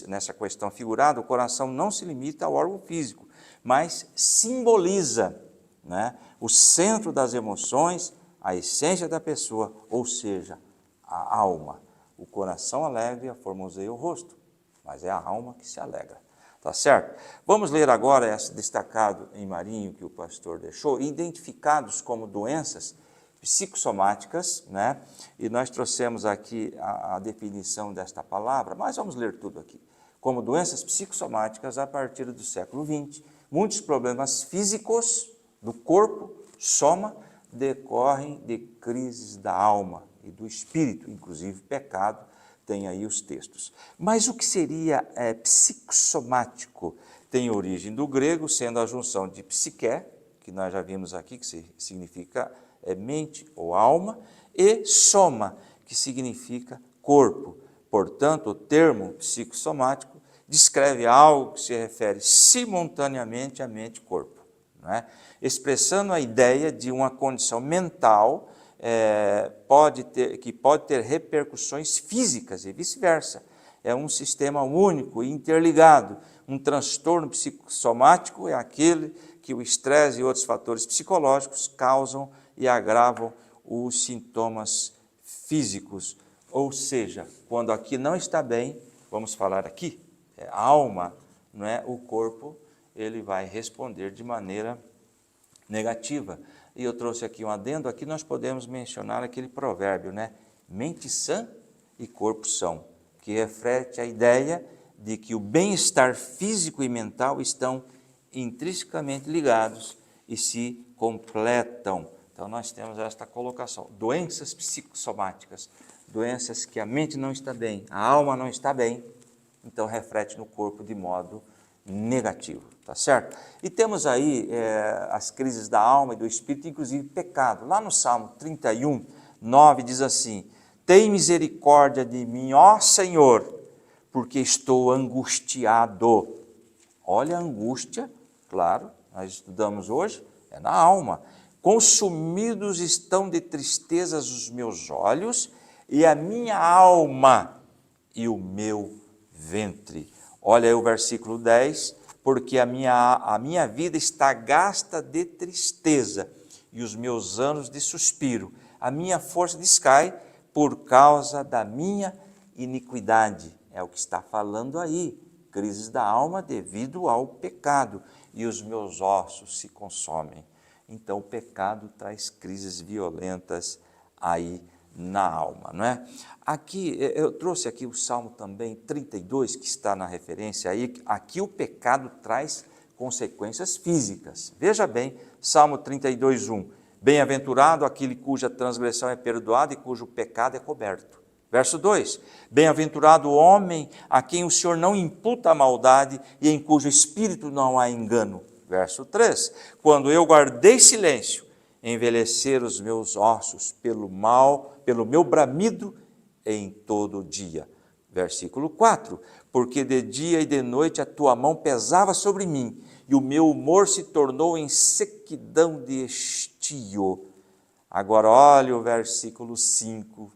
Nessa questão figurada, o coração não se limita ao órgão físico, mas simboliza, né, o centro das emoções, a essência da pessoa, ou seja, a alma. O coração alegre aformoseia o rosto, mas é a alma que se alegra. Tá certo? Vamos ler agora esse destacado em marinho que o pastor deixou, identificados como doenças psicossomáticas, né? E nós trouxemos aqui a definição desta palavra, mas vamos ler tudo aqui. Como doenças psicossomáticas, a partir do século XX, muitos problemas físicos do corpo, soma, decorrem de crises da alma e do espírito, inclusive pecado, tem aí os textos. Mas o que seria psicossomático? Tem origem do grego, sendo a junção de psique, que nós já vimos aqui, que significa mente ou alma, e soma, que significa corpo. Portanto, o termo psicossomático descreve algo que se refere simultaneamente à mente e corpo, não é? Expressando a ideia de uma condição mental que pode ter repercussões físicas e vice-versa. É um sistema único e interligado. Um transtorno psicossomático é aquele que o estresse e outros fatores psicológicos causam e agravam os sintomas físicos. Ou seja, quando aqui não está bem, vamos falar aqui, a alma, não é? O corpo, ele vai responder de maneira negativa. E eu trouxe aqui um adendo, aqui nós podemos mencionar aquele provérbio, né? Mente sã e corpo são, que reflete a ideia de que o bem-estar físico e mental estão intrinsecamente ligados e se completam. Então, nós temos esta colocação. Doenças psicossomáticas, doenças que a mente não está bem, a alma não está bem, então reflete no corpo de modo negativo, tá certo? E temos aí as crises da alma e do espírito, inclusive pecado. Lá no Salmo 31, 9 diz assim: tem misericórdia de mim, ó Senhor, porque estou angustiado. Olha a angústia, claro, nós estudamos hoje, é na alma. Consumidos estão de tristezas os meus olhos e a minha alma e o meu ventre. Olha aí o versículo 10, porque a minha vida está gasta de tristeza e os meus anos de suspiro. A minha força descai por causa da minha iniquidade. É o que está falando aí, crises da alma devido ao pecado, e os meus ossos se consomem. Então o pecado traz crises violentas aí na alma, não é? Aqui, eu trouxe aqui o Salmo também 32, que está na referência aí, aqui o pecado traz consequências físicas. Veja bem, Salmo 32, 1, bem-aventurado aquele cuja transgressão é perdoada e cujo pecado é coberto. Verso 2, bem-aventurado o homem a quem o Senhor não imputa a maldade e em cujo espírito não há engano. Verso 3, quando eu guardei silêncio, envelheceram os meus ossos pelo meu bramido em todo o dia. Versículo 4, porque de dia e de noite a tua mão pesava sobre mim, e o meu humor se tornou em sequidão de estio. Agora olha o versículo 5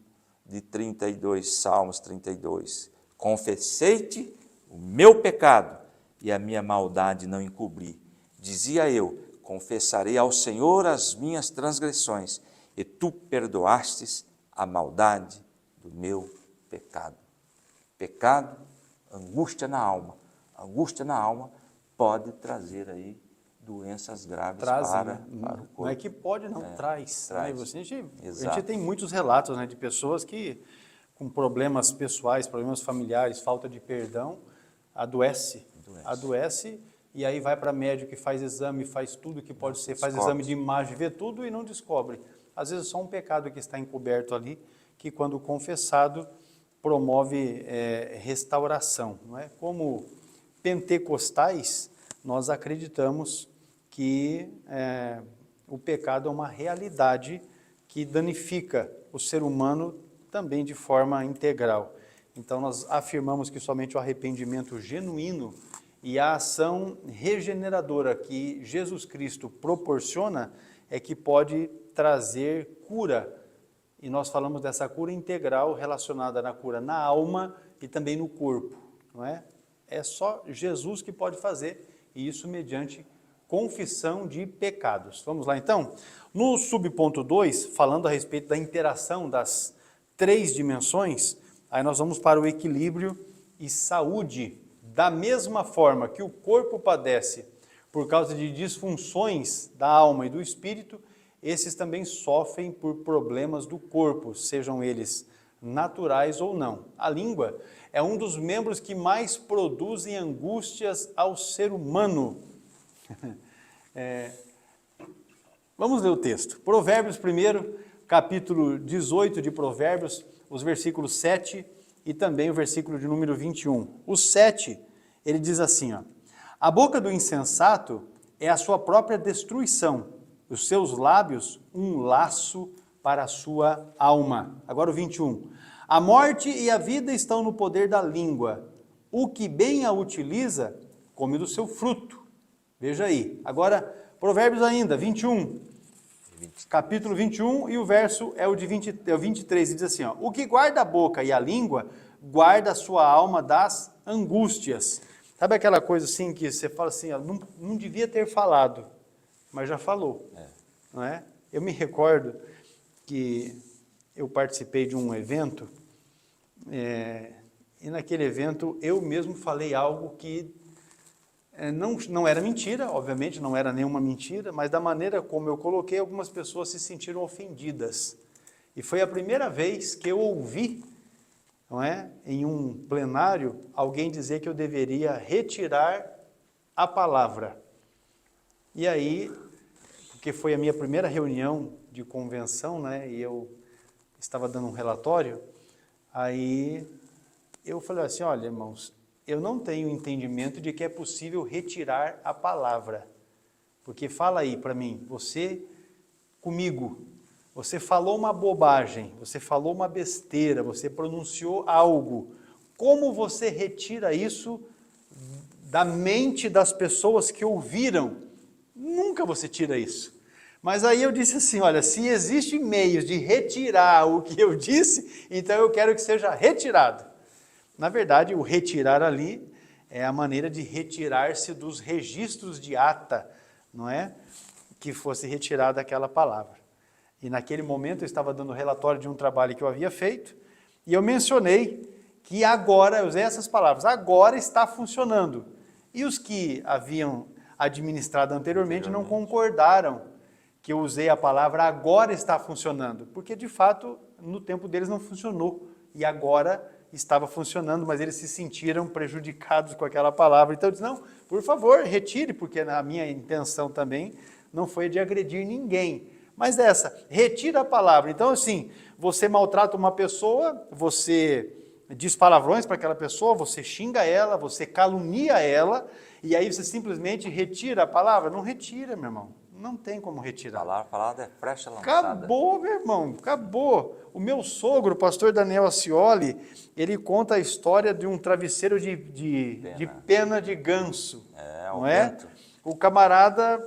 de 32, Salmos 32. Confessei-te o meu pecado e a minha maldade não encobri. Dizia eu, confessarei ao Senhor as minhas transgressões, e tu perdoastes a maldade do meu pecado. Pecado, angústia na alma. Angústia na alma pode trazer aí doenças graves para o corpo. Não é que pode, não, traz. Né? A gente tem muitos relatos, né, de pessoas que com problemas pessoais, problemas familiares, falta de perdão, adoece, e aí vai para médico que faz exame, faz tudo que pode ser, faz exame de imagem, vê tudo e não descobre. Às vezes é só um pecado que está encoberto ali, que quando confessado promove restauração. Não é? Como pentecostais, nós acreditamos que o pecado é uma realidade que danifica o ser humano também de forma integral. Então nós afirmamos que somente o arrependimento genuíno e a ação regeneradora que Jesus Cristo proporciona é que pode trazer cura. E nós falamos dessa cura integral relacionada na cura na alma e também no corpo, não é? É só Jesus que pode fazer, e isso mediante confissão de pecados. Vamos lá então? No subponto 2, falando a respeito da interação das 3 dimensões, aí nós vamos para o equilíbrio e saúde. Da mesma forma que o corpo padece por causa de disfunções da alma e do espírito, esses também sofrem por problemas do corpo, sejam eles naturais ou não. A língua é um dos membros que mais produzem angústias ao ser humano. Vamos ler o texto. Provérbios primeiro, capítulo 18 de Provérbios, os versículos 7 e também o versículo de número 21. O 7, ele diz assim, ó, a boca do insensato é a sua própria destruição, os seus lábios um laço para a sua alma. Agora o 21. A morte e a vida estão no poder da língua. O que bem a utiliza, come do seu fruto. Veja aí. Agora, Provérbios ainda, 21. Capítulo 21 e o verso é o 23. E diz assim, ó, o que guarda a boca e a língua, guarda a sua alma das angústias. Sabe aquela coisa assim que você fala assim, ó, não devia ter falado, mas já falou. Não é? Eu me recordo que eu participei de um evento, e naquele evento eu mesmo falei algo que não era mentira, obviamente não era nenhuma mentira, mas da maneira como eu coloquei, algumas pessoas se sentiram ofendidas. E foi a primeira vez que eu ouvi, não é, em um plenário, alguém dizer que eu deveria retirar a palavra. E aí, porque foi a minha primeira reunião de convenção, né, e eu estava dando um relatório, aí eu falei assim, olha, irmãos, eu não tenho entendimento de que é possível retirar a palavra. Porque fala aí para mim, você comigo, você falou uma bobagem, você falou uma besteira, você pronunciou algo. Como você retira isso da mente das pessoas que ouviram? Nunca você tira isso. Mas aí eu disse assim, olha, se existem meios de retirar o que eu disse, então eu quero que seja retirado. Na verdade, o retirar ali é a maneira de retirar-se dos registros de ata, não é? Que fosse retirada aquela palavra. E naquele momento eu estava dando relatório de um trabalho que eu havia feito, e eu mencionei que agora, eu usei essas palavras, agora está funcionando. E os que haviam administrado anteriormente não concordaram que eu usei a palavra agora está funcionando, porque de fato no tempo deles não funcionou e agora estava funcionando, mas eles se sentiram prejudicados com aquela palavra. Então eu disse, não, por favor, retire, porque a minha intenção também não foi de agredir ninguém, mas retira a palavra. Então assim, você maltrata uma pessoa, você diz palavrões para aquela pessoa, você xinga ela, você calunia ela, e aí você simplesmente retira a palavra? Não retira, meu irmão. Não tem como retirar. A palavra é flecha lançada. Acabou, meu irmão, acabou. O meu sogro, o pastor Daniel Ascioli, ele conta a história de um travesseiro de pena de ganso. Não é? O camarada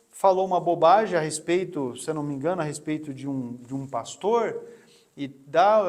falou uma bobagem a respeito, se eu não me engano, a respeito de um pastor,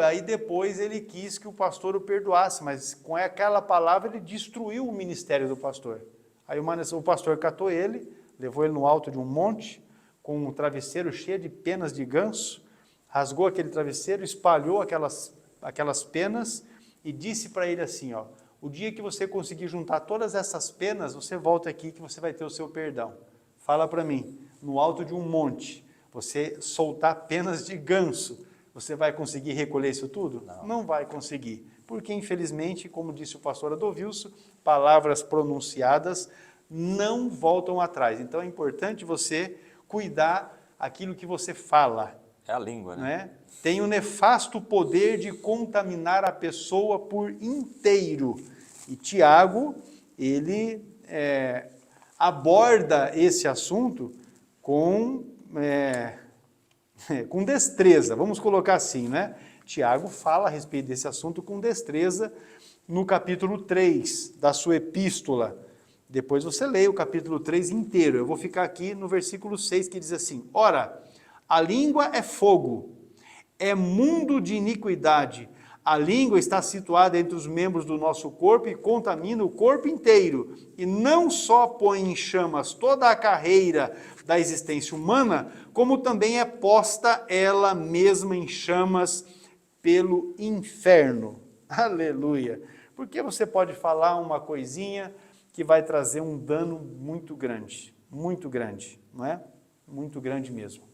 aí depois ele quis que o pastor o perdoasse, mas com aquela palavra ele destruiu o ministério do pastor. Aí o pastor catou ele, levou ele no alto de um monte, com um travesseiro cheio de penas de ganso, rasgou aquele travesseiro, espalhou aquelas penas e disse para ele assim, ó, o dia que você conseguir juntar todas essas penas, você volta aqui que você vai ter o seu perdão. Fala para mim, no alto de um monte, você soltar penas de ganso, você vai conseguir recolher isso tudo? Não vai conseguir, porque infelizmente, como disse o pastor Adovilson, palavras pronunciadas não voltam atrás. Então é importante você cuidar aquilo que você fala. É a língua, né? Tem o nefasto poder de contaminar a pessoa por inteiro. E Tiago, ele aborda esse assunto com destreza, vamos colocar assim, né? Tiago fala a respeito desse assunto com destreza no capítulo 3 da sua epístola. Depois você lê o capítulo 3 inteiro. Eu vou ficar aqui no versículo 6, que diz assim, ora, a língua é fogo, é mundo de iniquidade. A língua está situada entre os membros do nosso corpo e contamina o corpo inteiro. E não só põe em chamas toda a carreira da existência humana, como também é posta ela mesma em chamas pelo inferno. Aleluia! Porque você pode falar uma coisinha que vai trazer um dano muito grande, não é? Muito grande mesmo.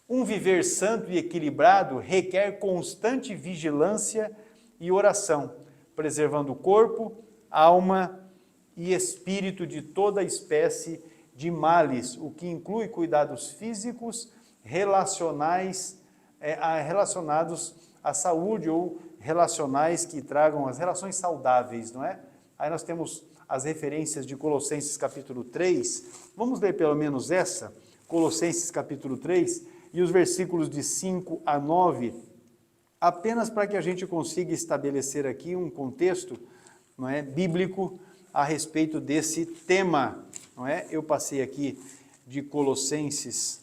Um viver santo e equilibrado requer constante vigilância e oração, preservando o corpo, alma e espírito de toda espécie de males, o que inclui cuidados físicos relacionados à saúde ou relacionais que tragam as relações saudáveis, não é? Aí nós temos as referências de Colossenses capítulo 3, vamos ler pelo menos essa, Colossenses capítulo 3, e os versículos de 5 a 9, apenas para que a gente consiga estabelecer aqui um contexto, não é, bíblico a respeito desse tema, não é? Eu passei aqui de Colossenses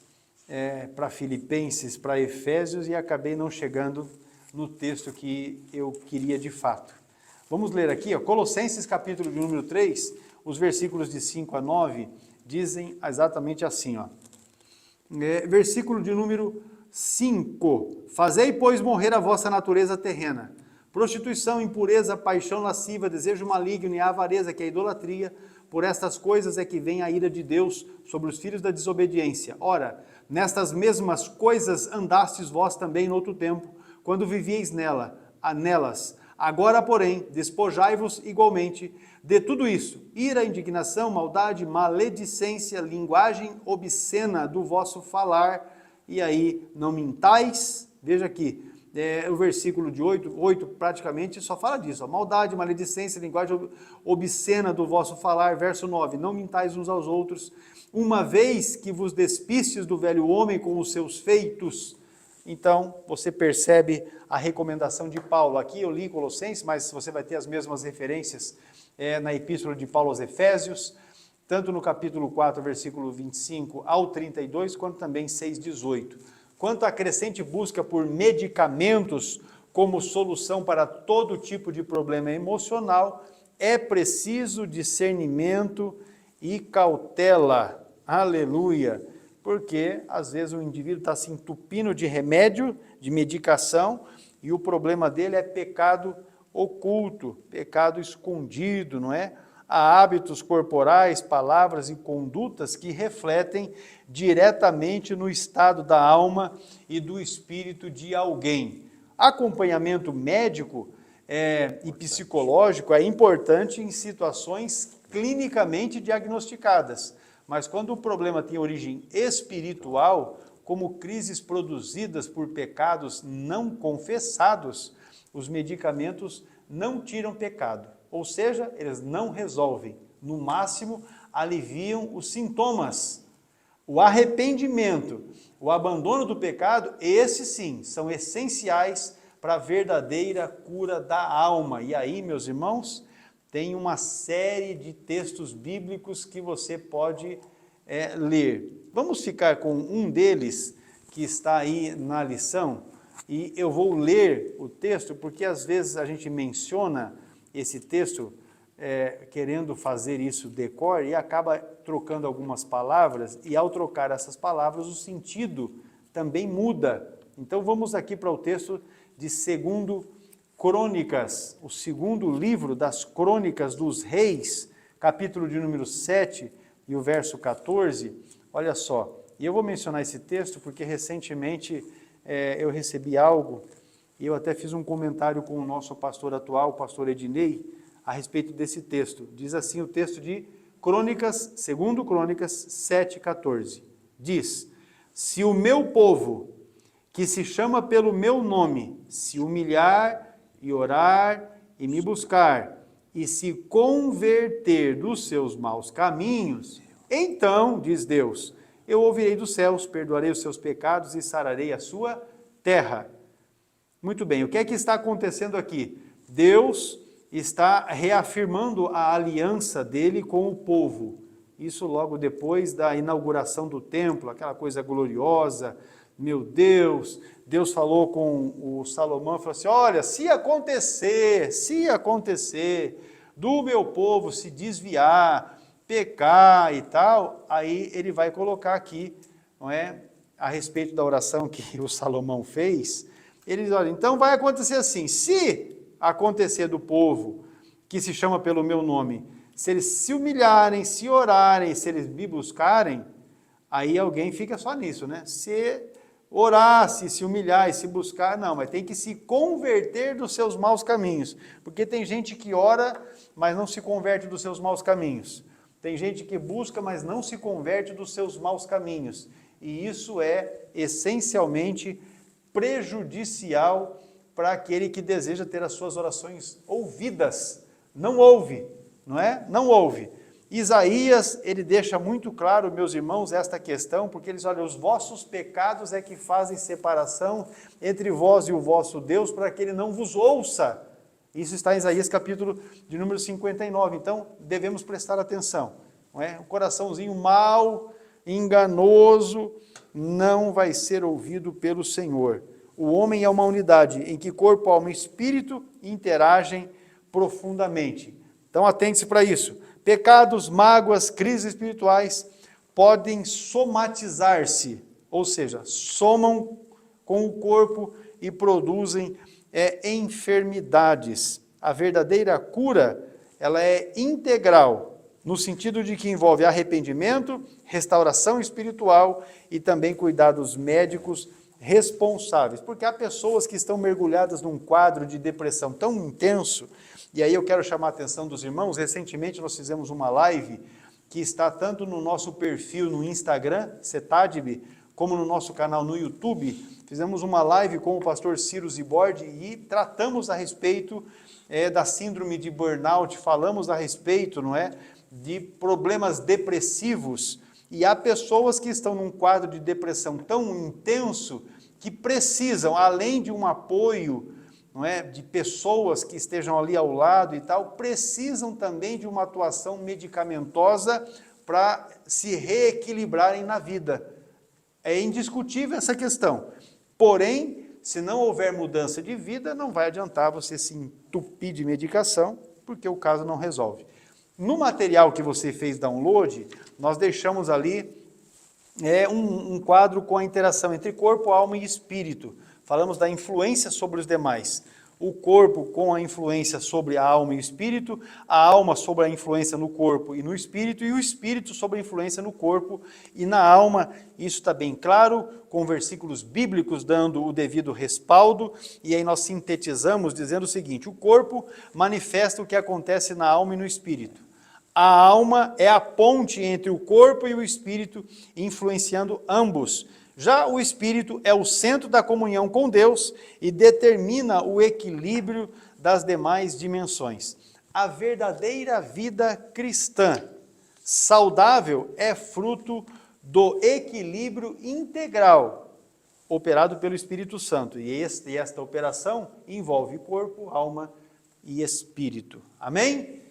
para Filipenses, para Efésios e acabei não chegando no texto que eu queria de fato. Vamos ler aqui, ó, Colossenses capítulo de número 3, os versículos de 5 a 9, dizem exatamente assim, ó. Versículo de número 5, fazei, pois, morrer a vossa natureza terrena, prostituição, impureza, paixão lasciva, desejo maligno e avareza, que é a idolatria, por estas coisas é que vem a ira de Deus sobre os filhos da desobediência. Ora, nestas mesmas coisas andastes vós também no outro tempo, quando vivieis nelas. Agora, porém, despojai-vos igualmente de tudo isso, ira, indignação, maldade, maledicência, linguagem obscena do vosso falar, e aí não mintais, veja aqui, o versículo de 8 praticamente só fala disso, ó, maldade, maledicência, linguagem obscena do vosso falar, verso 9, não mintais uns aos outros, uma vez que vos despistes do velho homem com os seus feitos. Então, você percebe a recomendação de Paulo. Aqui eu li Colossenses, mas você vai ter as mesmas referências na epístola de Paulo aos Efésios, tanto no capítulo 4, versículo 25 ao 32, quanto também 6:18. Quanto à crescente busca por medicamentos como solução para todo tipo de problema emocional, é preciso discernimento e cautela. Aleluia! Porque às vezes o indivíduo está se entupindo de remédio, de medicação, e o problema dele é pecado oculto, pecado escondido, não é? Há hábitos corporais, palavras e condutas que refletem diretamente no estado da alma e do espírito de alguém. Acompanhamento médico e psicológico é importante em situações clinicamente diagnosticadas, mas quando o problema tem origem espiritual, como crises produzidas por pecados não confessados, os medicamentos não tiram pecado. Ou seja, eles não resolvem, no máximo aliviam os sintomas. O arrependimento, o abandono do pecado, esses sim, são essenciais para a verdadeira cura da alma. E aí, meus irmãos, tem uma série de textos bíblicos que você pode ler. Vamos ficar com um deles, que está aí na lição, e eu vou ler o texto, porque às vezes a gente menciona esse texto querendo fazer isso decor e acaba trocando algumas palavras, e ao trocar essas palavras o sentido também muda. Então vamos aqui para o texto de 2 Crônicas, o segundo livro das Crônicas dos Reis, capítulo de número 7 e o verso 14, olha só. E eu vou mencionar esse texto porque recentemente eu recebi algo, e eu até fiz um comentário com o nosso pastor atual, o pastor Ednei, a respeito desse texto. Diz assim o texto de Crônicas, 2 Crônicas 7,14. Diz: se o meu povo, que se chama pelo meu nome, se humilhar e orar e me buscar, e se converter dos seus maus caminhos, então, diz Deus, eu ouvirei dos céus, perdoarei os seus pecados e sararei a sua terra. Muito bem, o que é que está acontecendo aqui? Deus está reafirmando a aliança dele com o povo. Isso logo depois da inauguração do templo, aquela coisa gloriosa. Meu Deus, Deus falou com o Salomão, falou assim, olha, se acontecer do meu povo se desviar, pecar e tal, aí ele vai colocar aqui, não é, a respeito da oração que o Salomão fez. Ele diz, olha, então vai acontecer assim, se acontecer do povo que se chama pelo meu nome, se eles se humilharem, se orarem, se eles me buscarem, aí alguém fica só nisso, né? Se orar, se humilhar e se buscar, não, mas tem que se converter dos seus maus caminhos, porque tem gente que ora, mas não se converte dos seus maus caminhos. Tem gente que busca, mas não se converte dos seus maus caminhos. E isso é essencialmente prejudicial para aquele que deseja ter as suas orações ouvidas. Não ouve, não é? Não ouve. Isaías, ele deixa muito claro, meus irmãos, esta questão, porque ele diz, olha, os vossos pecados é que fazem separação entre vós e o vosso Deus, para que ele não vos ouça. Isso está em Isaías capítulo de número 59, então devemos prestar atenção. Não é? O coraçãozinho mau, enganoso, não vai ser ouvido pelo Senhor. O homem é uma unidade em que corpo, alma e espírito interagem profundamente. Então atente-se para isso. Pecados, mágoas, crises espirituais podem somatizar-se, ou seja, somam com o corpo e produzem enfermidades. A verdadeira cura, ela é integral, no sentido de que envolve arrependimento, restauração espiritual e também cuidados médicos responsáveis. Porque há pessoas que estão mergulhadas num quadro de depressão tão intenso, e aí eu quero chamar a atenção dos irmãos. Recentemente nós fizemos uma live que está tanto no nosso perfil no Instagram, Cetadib, como no nosso canal no YouTube. Fizemos uma live com o pastor Ciro Zibordi e tratamos a respeito da síndrome de burnout, falamos a respeito, não é, de problemas depressivos. E há pessoas que estão num quadro de depressão tão intenso que precisam, além de um apoio, não é, de pessoas que estejam ali ao lado e tal, precisam também de uma atuação medicamentosa para se reequilibrarem na vida. É indiscutível essa questão. Porém, se não houver mudança de vida, não vai adiantar você se entupir de medicação, porque o caso não resolve. No material que você fez download, nós deixamos ali um quadro com a interação entre corpo, alma e espírito. Falamos da influência sobre os demais. O corpo com a influência sobre a alma e o espírito, a alma sobre a influência no corpo e no espírito, e o espírito sobre a influência no corpo e na alma. Isso está bem claro, com versículos bíblicos dando o devido respaldo, e aí nós sintetizamos dizendo o seguinte: o corpo manifesta o que acontece na alma e no espírito. A alma é a ponte entre o corpo e o espírito, influenciando ambos. Já o espírito é o centro da comunhão com Deus e determina o equilíbrio das demais dimensões. A verdadeira vida cristã saudável é fruto do equilíbrio integral operado pelo Espírito Santo. E esta operação envolve corpo, alma e espírito. Amém?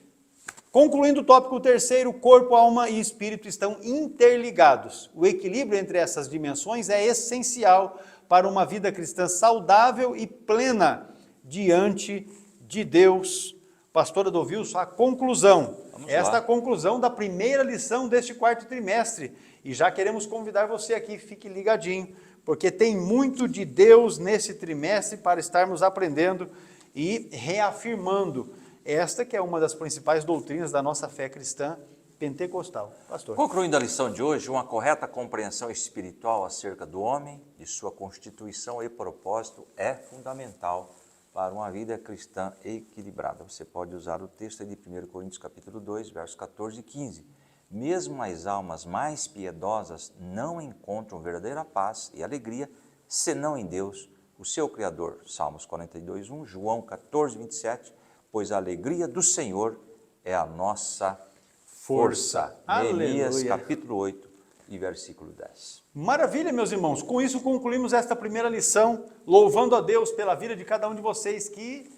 Concluindo o tópico terceiro, corpo, alma e espírito estão interligados. O equilíbrio entre essas dimensões é essencial para uma vida cristã saudável e plena diante de Deus. Pastor Adolvilson, a conclusão. Esta é a conclusão da primeira lição deste quarto trimestre. E já queremos convidar você aqui, fique ligadinho, porque tem muito de Deus nesse trimestre para estarmos aprendendo e reafirmando esta que é uma das principais doutrinas da nossa fé cristã pentecostal. Pastor. Concluindo a lição de hoje, uma correta compreensão espiritual acerca do homem, de sua constituição e propósito é fundamental para uma vida cristã equilibrada. Você pode usar o texto de 1 Coríntios capítulo 2, versos 14 e 15. Mesmo as almas mais piedosas não encontram verdadeira paz e alegria, senão em Deus, o seu Criador. Salmos 42, 1, João 14, 27, pois a alegria do Senhor é a nossa força. Neemias capítulo 8 e versículo 10. Maravilha, meus irmãos. Com isso concluímos esta primeira lição, louvando a Deus pela vida de cada um de vocês que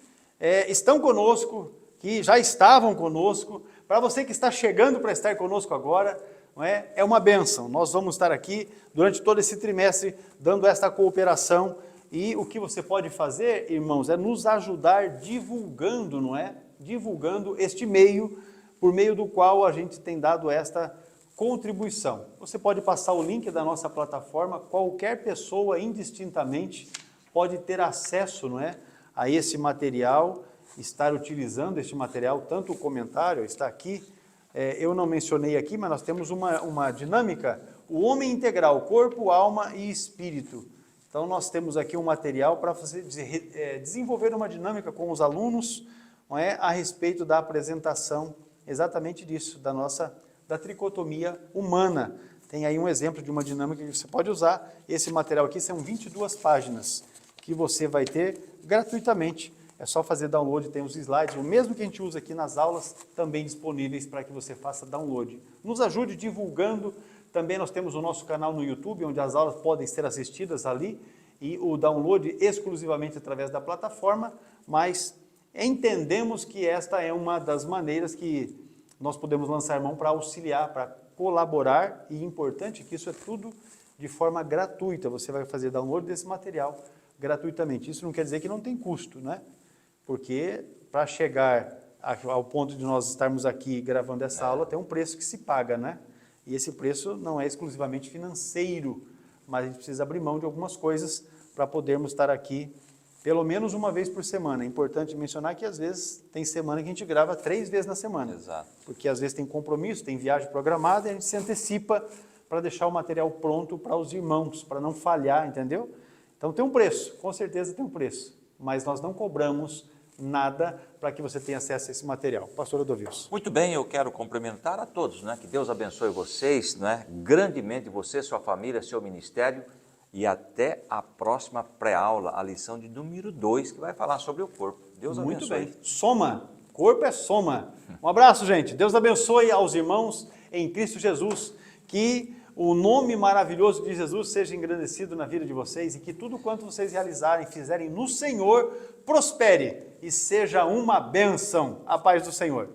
estão conosco, que já estavam conosco. Para você que está chegando para estar conosco agora, não é uma bênção. Nós vamos estar aqui durante todo esse trimestre dando esta cooperação. E o que você pode fazer, irmãos, é nos ajudar divulgando, não é? Divulgando este meio, por meio do qual a gente tem dado esta contribuição. Você pode passar o link da nossa plataforma, qualquer pessoa indistintamente pode ter acesso, não é, a esse material, estar utilizando este material, tanto o comentário está aqui, eu não mencionei aqui, mas nós temos uma dinâmica, o homem integral, corpo, alma e espírito. Então, nós temos aqui um material para desenvolver uma dinâmica com os alunos, não é, a respeito da apresentação exatamente disso, da tricotomia humana. Tem aí um exemplo de uma dinâmica que você pode usar. Esse material aqui são 22 páginas que você vai ter gratuitamente. É só fazer download, tem os slides, o mesmo que a gente usa aqui nas aulas, também disponíveis para que você faça download. Nos ajude divulgando. Também nós temos o nosso canal no YouTube, onde as aulas podem ser assistidas ali, e o download exclusivamente através da plataforma, mas entendemos que esta é uma das maneiras que nós podemos lançar mão para auxiliar, para colaborar, e importante que isso é tudo de forma gratuita. Você vai fazer download desse material gratuitamente. Isso não quer dizer que não tem custo, né? Porque para chegar ao ponto de nós estarmos aqui gravando essa aula, tem um preço que se paga, né? E esse preço não é exclusivamente financeiro, mas a gente precisa abrir mão de algumas coisas para podermos estar aqui pelo menos uma vez por semana. É importante mencionar que às vezes tem semana que a gente grava 3 vezes na semana. Exato. Porque às vezes tem compromisso, tem viagem programada e a gente se antecipa para deixar o material pronto para os irmãos, para não falhar, entendeu? Então tem um preço, com certeza tem um preço, mas nós não cobramos nada para que você tenha acesso a esse material. Pastor Odovilson. Muito bem, eu quero cumprimentar a todos, né? Que Deus abençoe vocês, né? Grandemente você, sua família, seu ministério, e até a próxima pré-aula, a lição de número 2, que vai falar sobre o corpo. Deus abençoe. Muito bem. Soma. Corpo é soma. Um abraço, gente. Deus abençoe aos irmãos em Cristo Jesus. Que o nome maravilhoso de Jesus seja engrandecido na vida de vocês e que tudo quanto vocês realizarem, fizerem no Senhor, prospere e seja uma bênção. A paz do Senhor.